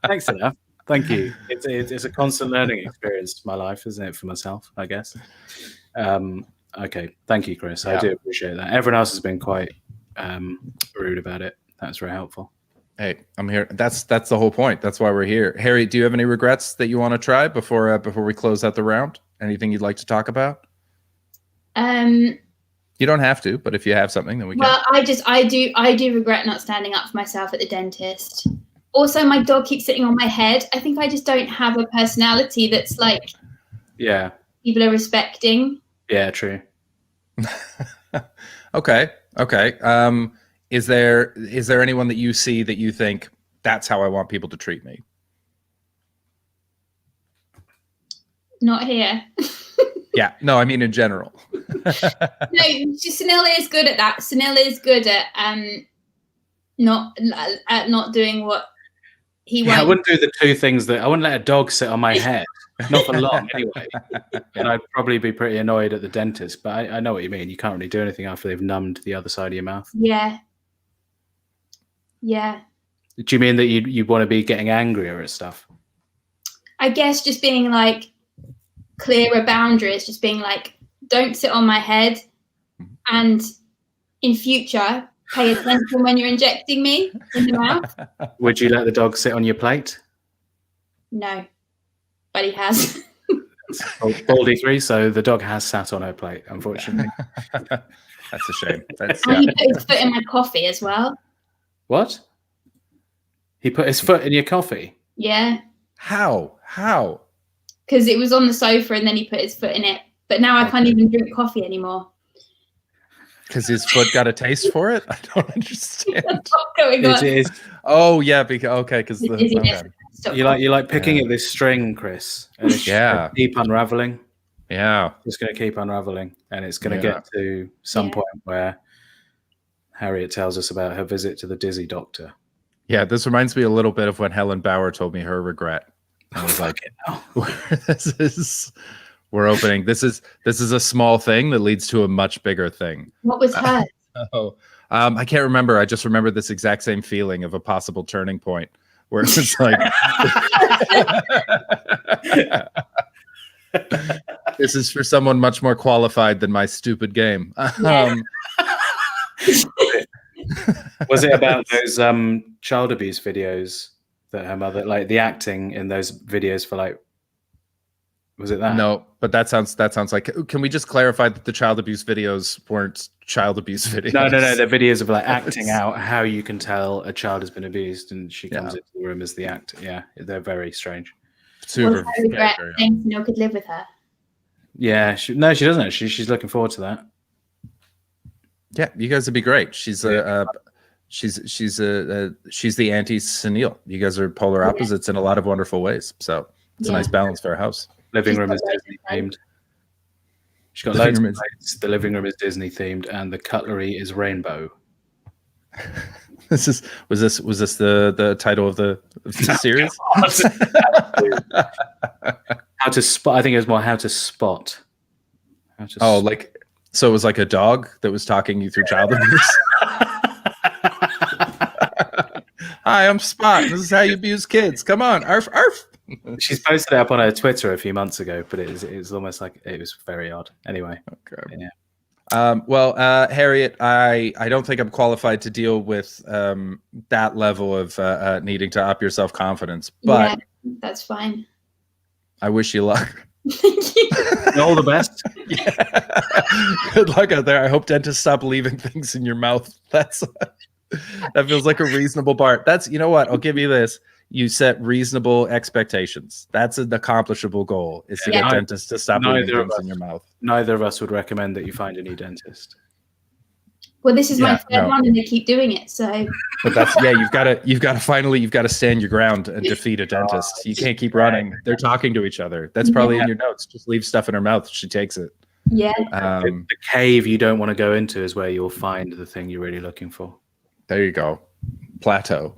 Thanks enough. Thank you. It's a constant learning experience, my life, isn't it, for myself, I guess. Okay. Thank you, Chris. I do appreciate that. Everyone else has been quite rude about it. That's very helpful. Hey, I'm here. That's the whole point. That's why we're here. Harry, do you have any regrets that you want to try before we close out the round? Anything you'd like to talk about? You don't have to, but if you have something, then we can. Well, I do regret not standing up for myself at the dentist. Also, my dog keeps sitting on my head. I think I just don't have a personality that's like, people are respecting. Yeah, true. Okay. Is there anyone that you see that you think that's how I want people to treat me? Not here. Yeah. No, I mean in general. No, Sunil is good at that. Sunil is good at not doing what he wants. I wouldn't do the 2 things I wouldn't let a dog sit on my head. Not for long, anyway. And I'd probably be pretty annoyed at the dentist. But I know what you mean. You can't really do anything after they've numbed the other side of your mouth. Yeah. Yeah. Do you mean that you want to be getting angrier at stuff? I guess just being like clearer boundaries, just being like, don't sit on my head, and in future pay attention when you're injecting me in the mouth. Would you let the dog sit on your plate? No, but he has. Baldy 3, so the dog has sat on her plate, unfortunately. That's a shame. And he put his foot in my coffee as well. What? He put his foot in your coffee? Yeah. How? Because it was on the sofa and then he put his foot in it. But now I can't even drink coffee anymore. Because his foot got a taste for it? I don't understand. What's going on? It is. Oh, yeah. Because Stop. You like picking at this string, Chris, and it's just gonna keep unraveling. Yeah, It's going to keep unraveling, and it's going to Yeah. get to some point where Harriet tells us about her visit to the dizzy doctor. yeah. This reminds me a little bit of when Helen Bauer told me her regret. I was like, we're opening. This is a small thing that leads to a much bigger thing. What was hers? I can't remember. I just remember this exact same feeling of a possible turning point where it was like, this is for someone much more qualified than my stupid game. Was it about those child abuse videos that her mother, like the acting in those videos for like, was it that? No, but that sounds like, can we just clarify that the child abuse videos weren't child abuse videos? No. They're videos of like acting out how you can tell a child has been abused, and she comes into the room as the actor. Yeah, they're very strange. Super. I regret saying Sunil could live with her. Yeah, she doesn't. She's looking forward to that. Yeah, you guys would be great. She's the anti-Sunil. You guys are polar opposites in a lot of wonderful ways. So it's a nice balance for our house. Living room is Disney themed. She's got loads of lights. The living room is Disney themed, and the cutlery is rainbow. Was this the title of the series? How to spot? I think it was more how to spot. Like, so it was like a dog that was talking you through child abuse. Hi, I'm Spot. This is how you abuse kids. Come on, arf arf. She's posted it up on her Twitter a few months ago, but it was almost like it was very odd. Anyway, okay. Yeah. Harriet, I don't think I'm qualified to deal with that level of needing to up your self-confidence, but that's fine. I wish you luck. Thank you. All the best. Good luck out there. I hope dentists stop leaving things in your mouth. That feels like a reasonable bar. You know what? I'll give you this. You set reasonable expectations. That's an accomplishable goal, is to get dentists to stop leaving things in your mouth. Neither of us would recommend that you find a new dentist. Well, this is my third one, and they keep doing it. So, but that's you've got to stand your ground and defeat a dentist. You can't keep running. They're talking to each other. That's probably in your notes. Just leave stuff in her mouth. She takes it. Yeah. The cave you don't want to go into is where you'll find the thing you're really looking for. There you go. Plateau.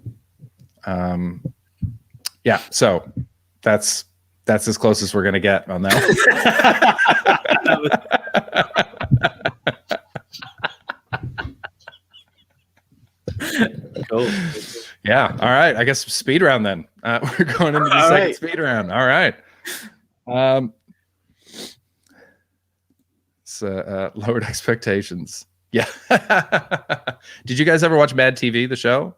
Yeah. So that's as close as we're gonna get on that. Cool. Yeah. All right. I guess speed round then. We're going into the second speed round. All right. Lowered expectations. Yeah. Did you guys ever watch Mad TV, the show?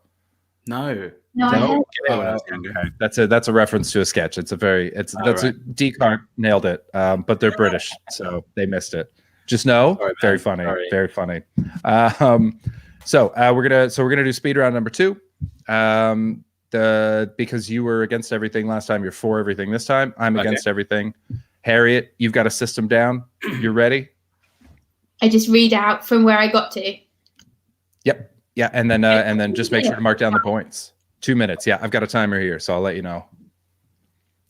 No. No. Okay. That's a reference to a sketch. Descartes nailed it. But they're British, so they missed it. Just know, very funny. Very funny. So we're gonna do speed round number 2. Because you were against everything last time, you're for everything this time. I'm against everything. Harriet, you've got a system down. You're ready? I just read out from where I got to. Yep. Yeah, and then just make sure to mark down the points. 2 minutes. Yeah, I've got a timer here, so I'll let you know.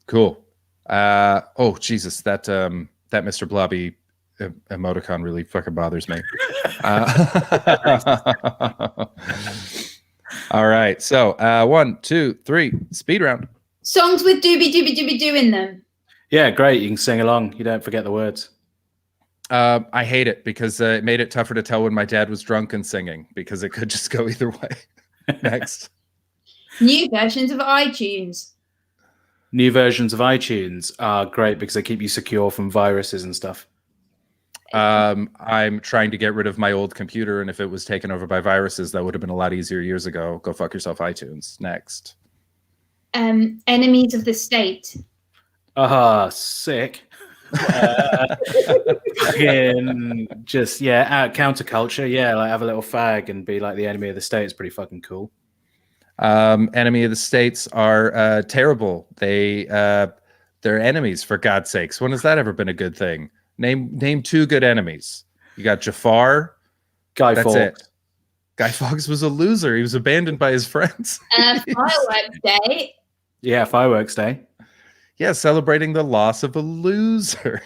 Cool. Oh Jesus, that Mr. Blobby emoticon really fucking bothers me. All right. So 1, 2, 3, speed round. Songs with doobie doobie doobie doo in them. Yeah, great. You can sing along. You don't forget the words. I hate it because it made it tougher to tell when my dad was drunk and singing because it could just go either way. Next. New versions of iTunes. New versions of iTunes are great because they keep you secure from viruses and stuff. I'm trying to get rid of my old computer, and if it was taken over by viruses, that would have been a lot easier years ago. Go fuck yourself, iTunes. Next. Enemies of the state. Sick. Just counterculture. Yeah, like have a little fag and be like the enemy of the state is pretty fucking cool. Enemy of the states are terrible. They're enemies, for God's sakes. When has that ever been a good thing? Name 2 good enemies. You got Jafar. Guy That's Fawkes. it. Guy Fawkes was a loser. He was abandoned by his friends. Fireworks Day. Yeah, fireworks day. Yeah, celebrating the loss of a loser.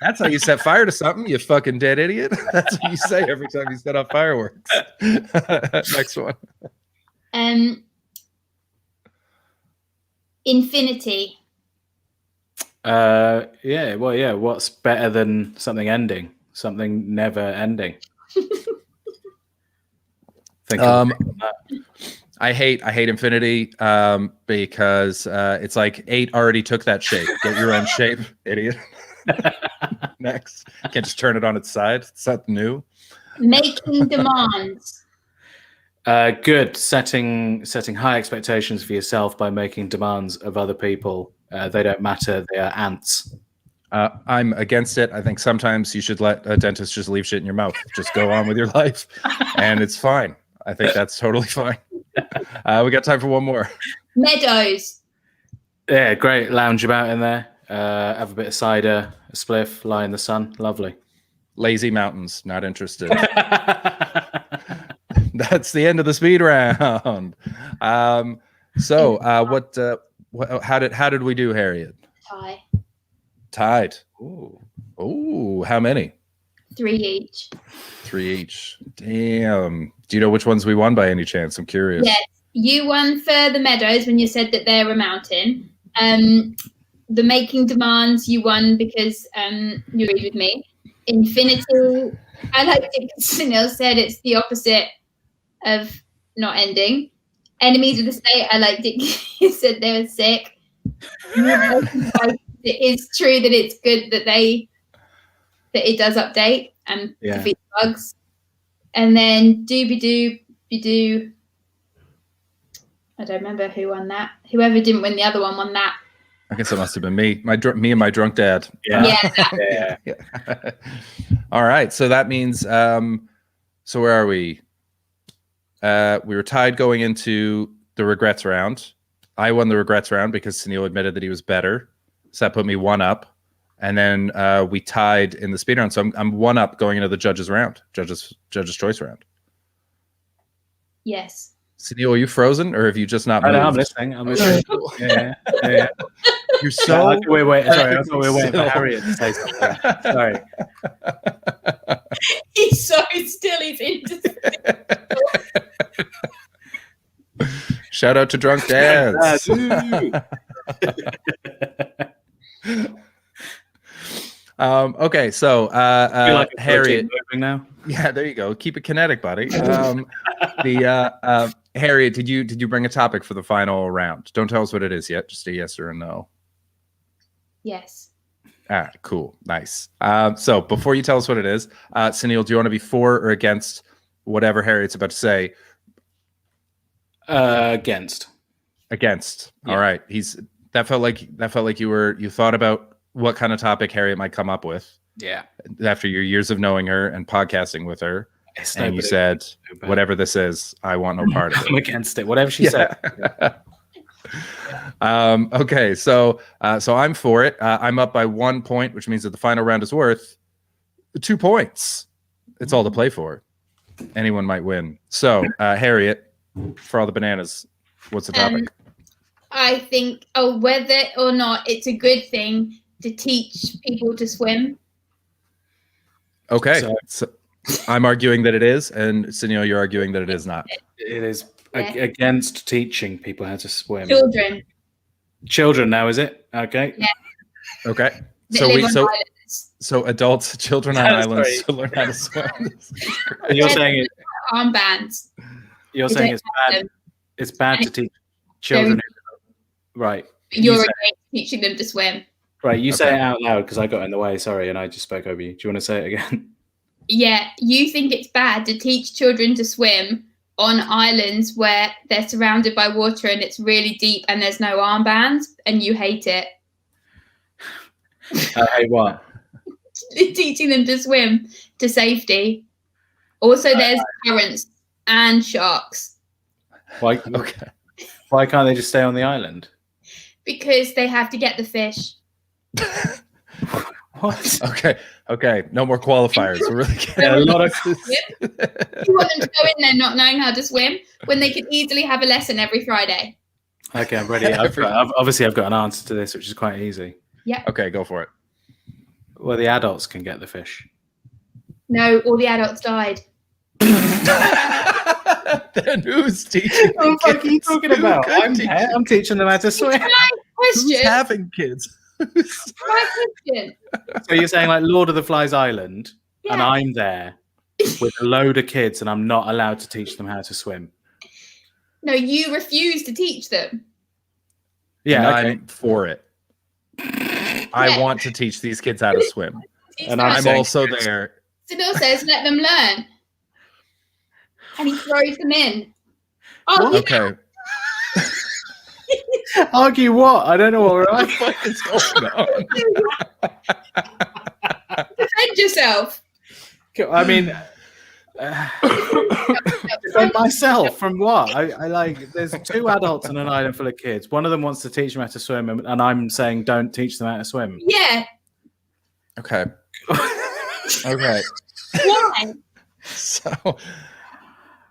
That's how you set fire to something, you fucking dead idiot. That's what you say every time you set off fireworks. Next one. Infinity. Yeah, well, yeah. What's better than something ending? Something never ending. Think of that. I hate infinity because it's like 8 already took that shape. Get your own shape, idiot. Next. Can't just turn it on its side. It's not new. Making demands. Good. Setting high expectations for yourself by making demands of other people. They don't matter. They are ants. I'm against it. I think sometimes you should let a dentist just leave shit in your mouth. Just go on with your life, and it's fine. I think that's totally fine. We got time for one more. Meadows. Yeah, great. Lounge about in there. Have a bit of cider, a spliff, lie in the sun. Lovely. Lazy mountains. Not interested. That's the end of the speed round. How did we do, Harriet? Tied. Ooh, how many? 3 each. 3 each. Damn. Do you know which ones we won by any chance? I'm curious. Yes, you won for the Meadows when you said that they're a mountain. The making demands, you won because you agreed with me. Infinity, I liked it because Sunil said it's the opposite of not ending. Enemies of the state, I liked it. You said they were sick. It is true that it's good that it does update and defeat bugs. And then Doobie-Doo. I don't remember who won that. Whoever didn't win the other one won that. I guess it must have been me. Me and my drunk dad. Yeah. All right. So that means so where are we? We were tied going into the regrets round. I won the regrets round because Sunil admitted that he was better. So that put me 1 up. And then we tied in the speed round. So I'm 1 up going into the judges round, judges choice round. Yes. Sunil, are you frozen or have you just not moved? I'm listening. Yeah. You're so... Wait. Sorry, I thought we were waiting for Harriet to say something. Sorry. He's so still. He's into. Shout out to drunk dads. Okay, so I feel like Harriet. Moving now. Yeah, there you go. Keep it kinetic, buddy. Harriet, did you bring a topic for the final round? Don't tell us what it is yet. Just a yes or a no. Yes. Cool. Nice. So before you tell us what it is, Sunil, do you want to be for or against whatever Harriet's about to say? Against. Against. Yeah. All right. That felt like you thought about what kind of topic Harriet might come up with. Yeah. After your years of knowing her and podcasting with her. And you said, whatever this is, I want no part of it. I'm against it. Whatever she said. Okay, so I'm for it. I'm up by 1 point, which means that the final round is worth 2 points. It's all to play for. Anyone might win. So, Harriet, for all the bananas, what's the topic? I think, whether or not it's a good thing to teach people to swim. Okay, so I'm arguing that it is, and Sunil, you're arguing that it is not. It is against teaching people how to swim. Children now, is it? Okay. Yeah. Okay. So adults, children on islands to learn how to swim. You're saying armbands. You're saying it's bad. It's bad to teach children. Right. You're against teaching them to swim. Right. You say it out loud because I got in the way. Sorry, and I just spoke over you. Do you want to say it again? Yeah, you think it's bad to teach children to swim on islands where they're surrounded by water and it's really deep and there's no armbands, and you hate it. I hate what? Teaching them to swim to safety. Also, there's currents and sharks. Why? Okay. Why can't they just stay on the island? Because they have to get the fish. What? Okay. No more qualifiers. We're really getting a lot of. You want them to go in there not knowing how to swim when they could easily have a lesson every Friday? Okay, I'm ready. Obviously, I've got an answer to this, which is quite easy. Yeah. Okay, go for it. Well, the adults can get the fish. No, all the adults died. Then who's teaching? What the fuck are you talking about? I'm teaching them how to swim. Who's Question. having kids? My question. So you're saying like Lord of the Flies Island, and Yeah. I'm there with a load of kids, and I'm not allowed to teach them how to swim. No, you refuse to teach them. Yeah, And okay. I'm for it. I want to teach these kids how to swim. Teach And them. I'm saying also kids. there. Sunil says, let them learn. And he throws them in. Oh, What? Okay. Argue what? I don't know what we're What the arguing. fuck is going on? defend yourself. I mean, defend myself from what? I like. There's 2 adults on an island full of kids. One of them wants to teach them how to swim, and I'm saying don't teach them how to swim. Yeah. Okay. Okay. Why? So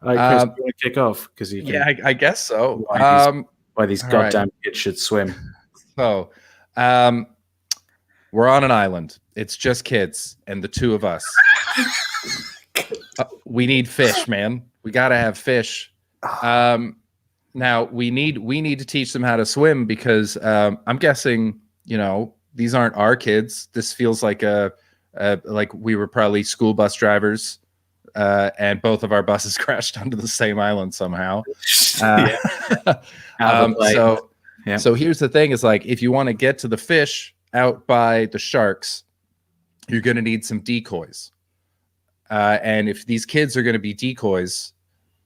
Like, Chris, you want to kick off because you can. yeah, I guess so. Why these all right. goddamn kids should swim. So we're on an island. It's just kids and the 2 of us. We need fish, man. We gotta have fish. Now we need to teach them how to swim because I'm guessing, you know, these aren't our kids. This feels like like we were probably school bus drivers, and both of our buses crashed onto the same island somehow. So here's the thing: is like if you want to get to the fish out by the sharks, you're going to need some decoys. And if these kids are going to be decoys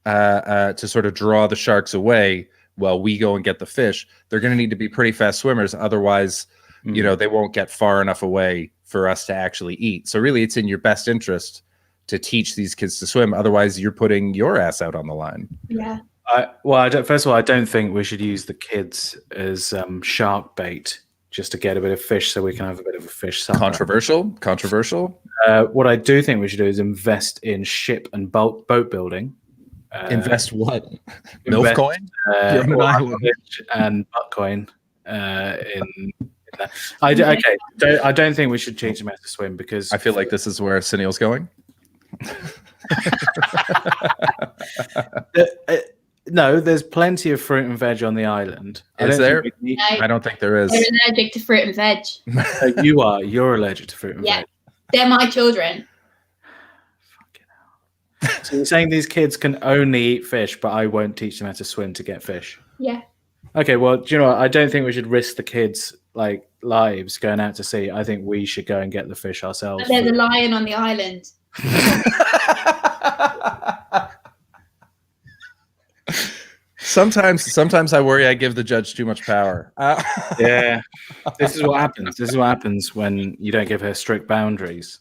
to sort of draw the sharks away while we go and get the fish, they're going to need to be pretty fast swimmers. Otherwise, you know, they won't get far enough away for us to actually eat. So really, it's in your best interest to teach these kids to swim. Otherwise, you're putting your ass out on the line. Yeah. First of all, I don't think we should use the kids as shark bait just to get a bit of fish so we can have a bit of a fish supper. Controversial. What I do think we should do is invest in ship and boat building. Invest what? Milk coin? And Bitcoin in that. I don't think we should teach them how to swim because I feel like this is where Sunil's going. No, there's plenty of fruit and veg on the island. Is there? No, I don't think there is. they're allergic to fruit and veg. You're allergic to fruit and Yeah. veg. They're my children. So you're saying these kids can only eat fish, but I won't teach them how to swim to get fish. Yeah. Okay, well, do you know what? I don't think we should risk the kids' like lives going out to sea. I think we should go and get the fish ourselves. But there's a lion on the island. Sometimes I worry I give the judge too much power. Yeah, this is what happens. This is what happens when you don't give her strict boundaries.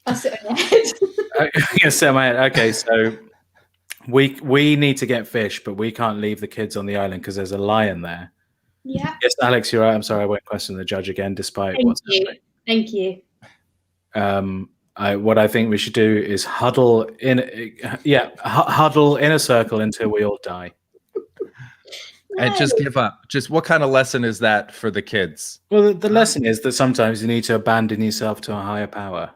I'll sit on your head. I'm gonna say my head. Okay, so we need to get fish, but we can't leave the kids on the island because there's a lion there. Yeah. Yes, Alex, you're right. I'm sorry, I won't question the judge again, despite what's happening. Thank you. What I think we should do is huddle in a circle until we all die. And just give up. Just what kind of lesson is that for the kids? Well, the lesson is that sometimes you need to abandon yourself to a higher power.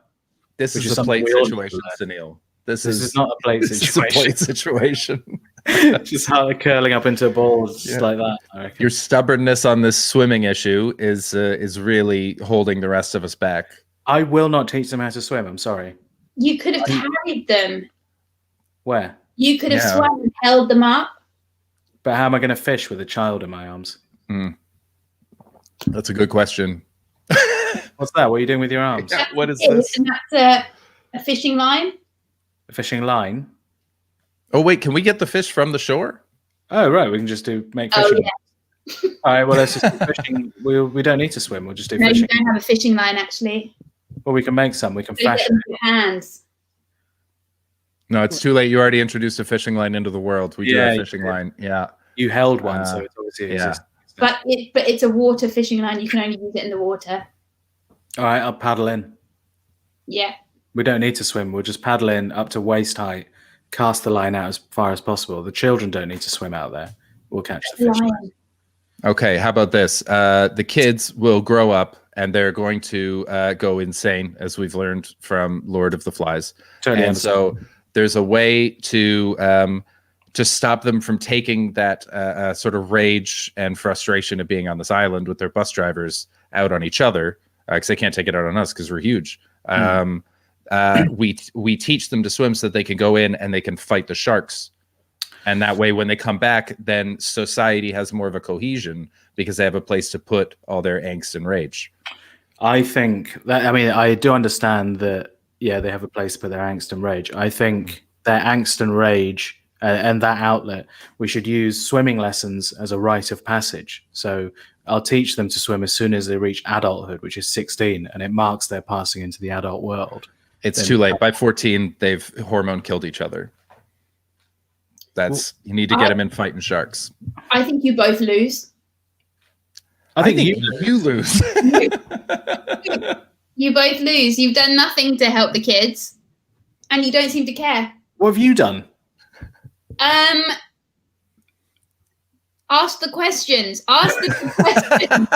This Which is is a plate something we all situation, Sunil. This is not a plate this is a situation. plate situation. Just curling up into a ball just like that. I reckon. Your stubbornness on this swimming issue is really holding the rest of us back. I will not teach them how to swim. I'm sorry. You could have carried them. Where? You could have Yeah. swum and held them up. But how am I going to fish with a child in my arms? That's a good question. What's that? What are you doing with your arms? Yeah, what is It this? is, and that's a fishing line. A fishing line? Oh wait, can we get the fish from the shore? Oh, right. We can just make Oh, fishing. yeah. All right. Well, let's just do fishing. We don't need to swim. We'll just do No, you fishing. don't have a fishing line, actually. Well, we can make some. We can You get fashion. them with your hands. No, it's too late. You already introduced a fishing line into the world. We do Yeah, have a you fishing did. line. Yeah. You held one, so it's obviously yeah. exists. But it's a water fishing line. You can only use it in the water. All right. I'll paddle in. Yeah. We don't need to swim. We'll just paddle in up to waist height, cast the line out as far as possible. The children don't need to swim out there. will catch the fish. Lion. Okay, how about this? The kids will grow up and they're going to go insane, as we've learned from Lord of the Flies. Totally and so there's a way to stop them from taking that sort of rage and frustration of being on this island with their bus drivers out on each other, because they can't take it out on us because we're huge. We teach them to swim so that they can go in and they can fight the sharks. And that way, when they come back, then society has more of a cohesion because they have a place to put all their angst and rage. I think that, I mean, I do understand that, yeah, they have a place to put their angst and rage. I think their angst and rage and that outlet, we should use swimming lessons as a rite of passage. So I'll teach them to swim as soon as they reach adulthood, which is 16, and it marks their passing into the adult world. It's too late. By 14, they've hormone killed each other. You need to get them in fighting sharks. I think you both lose. I think you lose. You both lose. You've done nothing to help the kids, and you don't seem to care. What have you done? Ask the questions. Ask the questions.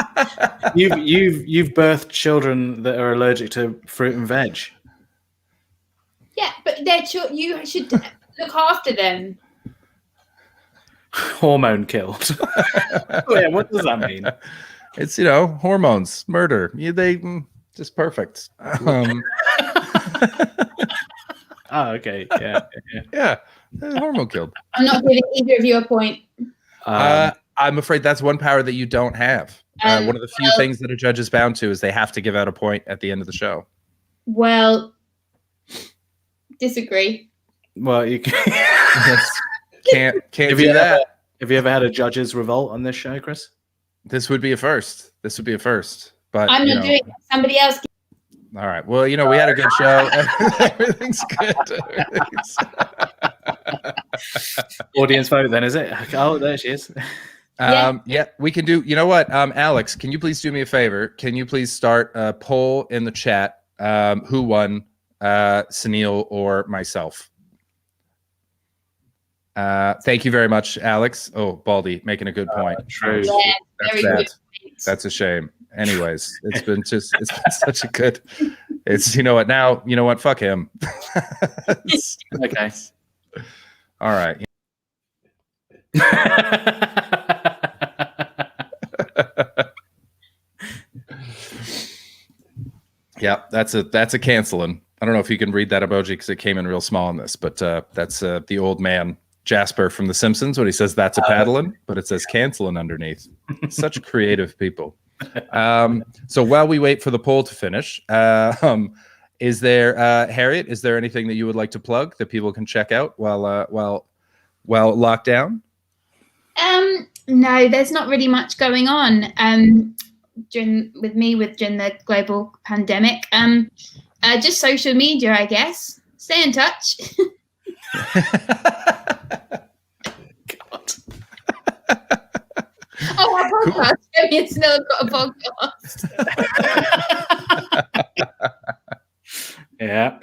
You've birthed children that are allergic to fruit and veg. Yeah, but you should look after them. Hormone killed. Yeah, what does that mean? It's, hormones, murder. They just perfect. Oh, okay. Yeah. Hormone killed. I'm not giving either of you a point. I'm afraid that's one power that you don't have. One of the few things that a judge is bound to is they have to give out a point at the end of the show. Well, disagree. Well, you can't do that. Have you ever had a judge's revolt on this show, Chris? This would be a first. But I'm not doing it. Somebody else. All right. Well, we had a good show. Everything's good. Audience vote, then, is it? Oh, there she is. Yeah, we can do. You know what, Alex? Can you please do me a favor? Can you please start a poll in the chat? Who won, Sunil or myself? Thank you very much, Alex. Oh, Baldy, making a good point. True. Yeah, very good. That's a shame. Anyways, it's been such a good. It's what? Fuck him. Okay. All right. Yeah, that's a canceling. I don't know if you can read that emoji because it came in real small on this, but that's the old man Jasper from The Simpsons when he says that's a paddling, but it says canceling underneath. Such creative people. So while we wait for the poll to finish, is there Harriet? Is there anything that you would like to plug that people can check out while locked down? No, there's not really much going on during the global pandemic. Just social media, I guess. Stay in touch. God. Oh, our podcast. It's still got a podcast. Yeah.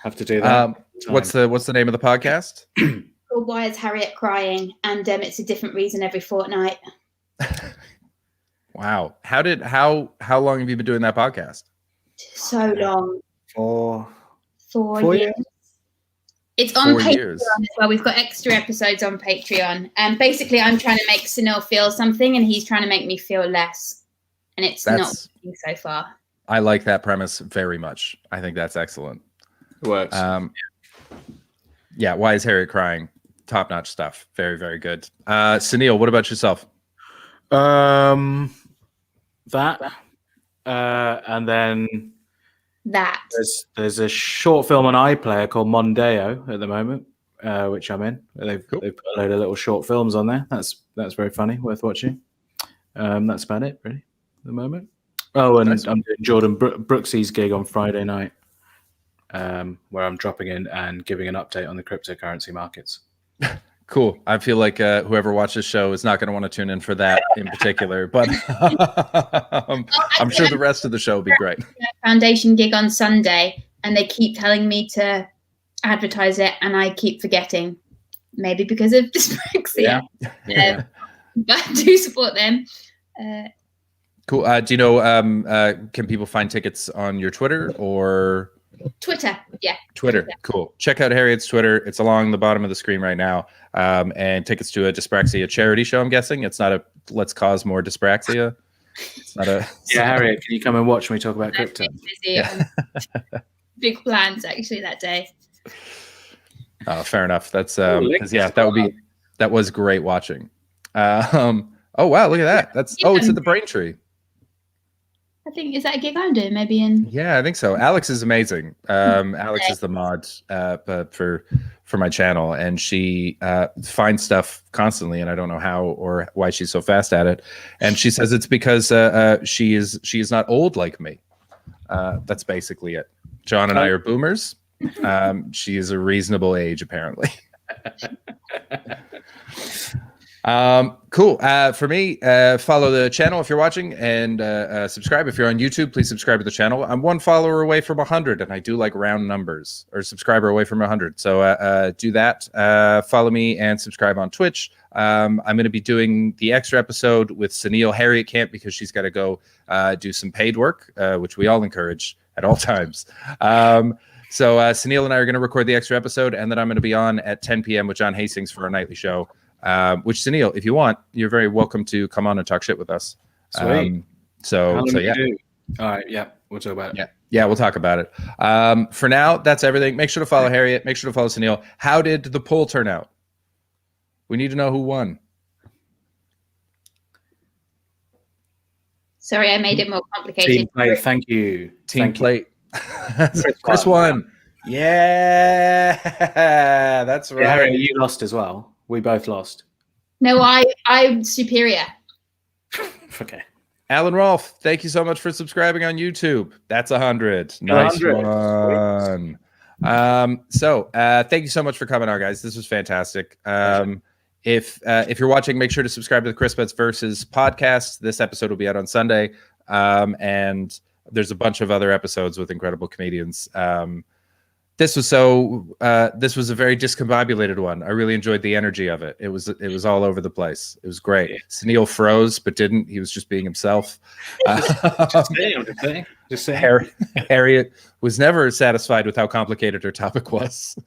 Have to do that. What's the name of the podcast? Called Why Is Harriet Crying? And it's a different reason every fortnight. Wow. How long have you been doing that podcast? So long. 4 years. It's on 4 Patreon years. as well. We've got extra episodes on Patreon. And basically, I'm trying to make Sunil feel something, and he's trying to make me feel less. And it's not working so far. I like that premise very much. I think that's excellent. It works. Yeah. Why Is Harriet Crying? Top-notch stuff. Very, very good. Sunil, what about yourself? That. And then That. there's a short film on iPlayer called Mondeo at the moment, which I'm in. They've put a load of little short films on there. That's very funny, worth watching. That's about it, really, at the moment. Oh, and nice. I'm doing Jordan Brooksy's gig on Friday night, where I'm dropping in and giving an update on the cryptocurrency markets. Cool. I feel like whoever watches the show is not going to want to tune in for that in particular, but I'm sure the rest of the show will be great. Foundation gig on Sunday, and they keep telling me to advertise it, and I keep forgetting. maybe because of dyspraxia. But I do support them. Cool. Do you know, can people find tickets on your Twitter or? Twitter, yeah. Twitter, cool. Check out Harriet's Twitter. It's along the bottom of the screen right now. And tickets to a dyspraxia charity show, I'm guessing. It's not a let's cause more dyspraxia. It's not a... Yeah, Harriet, can you come and watch me talk about crypto? Yeah. Big plans, actually, that day. Oh, fair enough. That's, yeah, that was great watching. Oh, wow, look at that. That's, it's at the Braintree. I think, is that a gig I'm doing? Maybe in... Yeah, I think so. Alex is amazing. Alex is the mod for my channel, and she finds stuff constantly, and I don't know how or why she's so fast at it. And she says it's because she is not old like me. That's basically it. John and I are boomers. She is a reasonable age, apparently. Cool. For me, follow the channel if you're watching, and subscribe if you're on YouTube. Please subscribe to the channel. I'm 1 follower away from 100, and I do like round numbers, or subscriber away from 100. So do that. Follow me and subscribe on Twitch. I'm going to be doing the extra episode with Sunil. Harriet can't because she's got to go do some paid work, which we all encourage at all times. So Sunil and I are going to record the extra episode, and then I'm going to be on at 10 p.m. with John Hastings for a nightly show. Which Sunil, if you want, you're very welcome to come on and talk shit with us. Sweet. So yeah. All right. Yeah, we'll talk about it. Yeah, we'll talk about it. For now, that's everything. Make sure to follow Harriet. Make sure to follow Sunil. How did the poll turn out? We need to know who won. Sorry, I made it more complicated. Team play. Thank you. Team play. Chris won. Yeah, that's right. Yeah, Harriet, you lost as well. We both lost. No, I'm superior. Okay. Alan Rolfe, thank you so much for subscribing on YouTube. That's 100. Nice 100. One. So thank you so much for coming on, guys. This was fantastic. If you're watching, make sure to subscribe to the Chris Betts Versus podcast. This episode will be out on Sunday. And there's a bunch of other episodes with incredible comedians. This was a very discombobulated one. I really enjoyed the energy of it. It was all over the place. It was great. Yeah. Sunil froze, but didn't. He was just being himself. Just saying. Harriet was never satisfied with how complicated her topic was.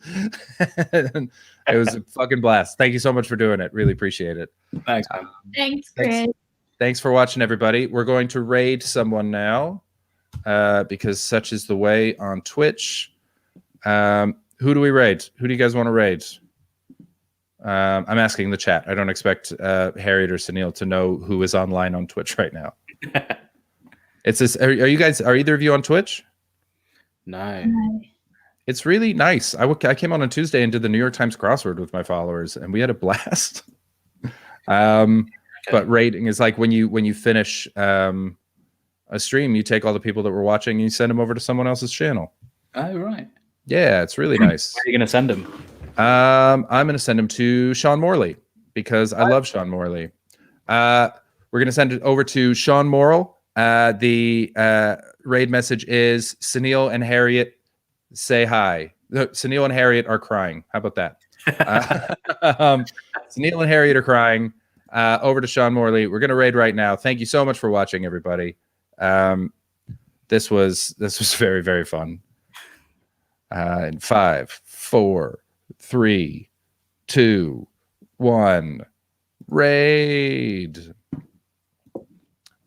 It was a fucking blast. Thank you so much for doing it. Really appreciate it. Thanks, man. Thanks, Chris. Thanks for watching, everybody. We're going to raid someone now because such is the way on Twitch. Who do we raid? Who do you guys want to raid? I'm asking the chat. I don't expect Harriet or Sunil to know who is online on Twitch right now. It's this. Are either of you on Twitch? No. It's really nice. I came on Tuesday and did the New York Times crossword with my followers, and we had a blast. But raiding is like when you finish a stream, you take all the people that were watching and you send them over to someone else's channel. Oh, right. Yeah, it's really nice. Where are you going to send them? I'm going to send them to Sean Morley because I love Sean Morley. We're going to send it over to Sean Morrill. The raid message is Sunil and Harriet say hi. Sunil and Harriet are crying. How about that? Sunil and Harriet are crying. Over to Sean Morley. We're going to raid right now. Thank you so much for watching, everybody. This was very, very fun. In 5, 4, 3, 2, 1, raid.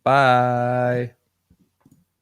Bye.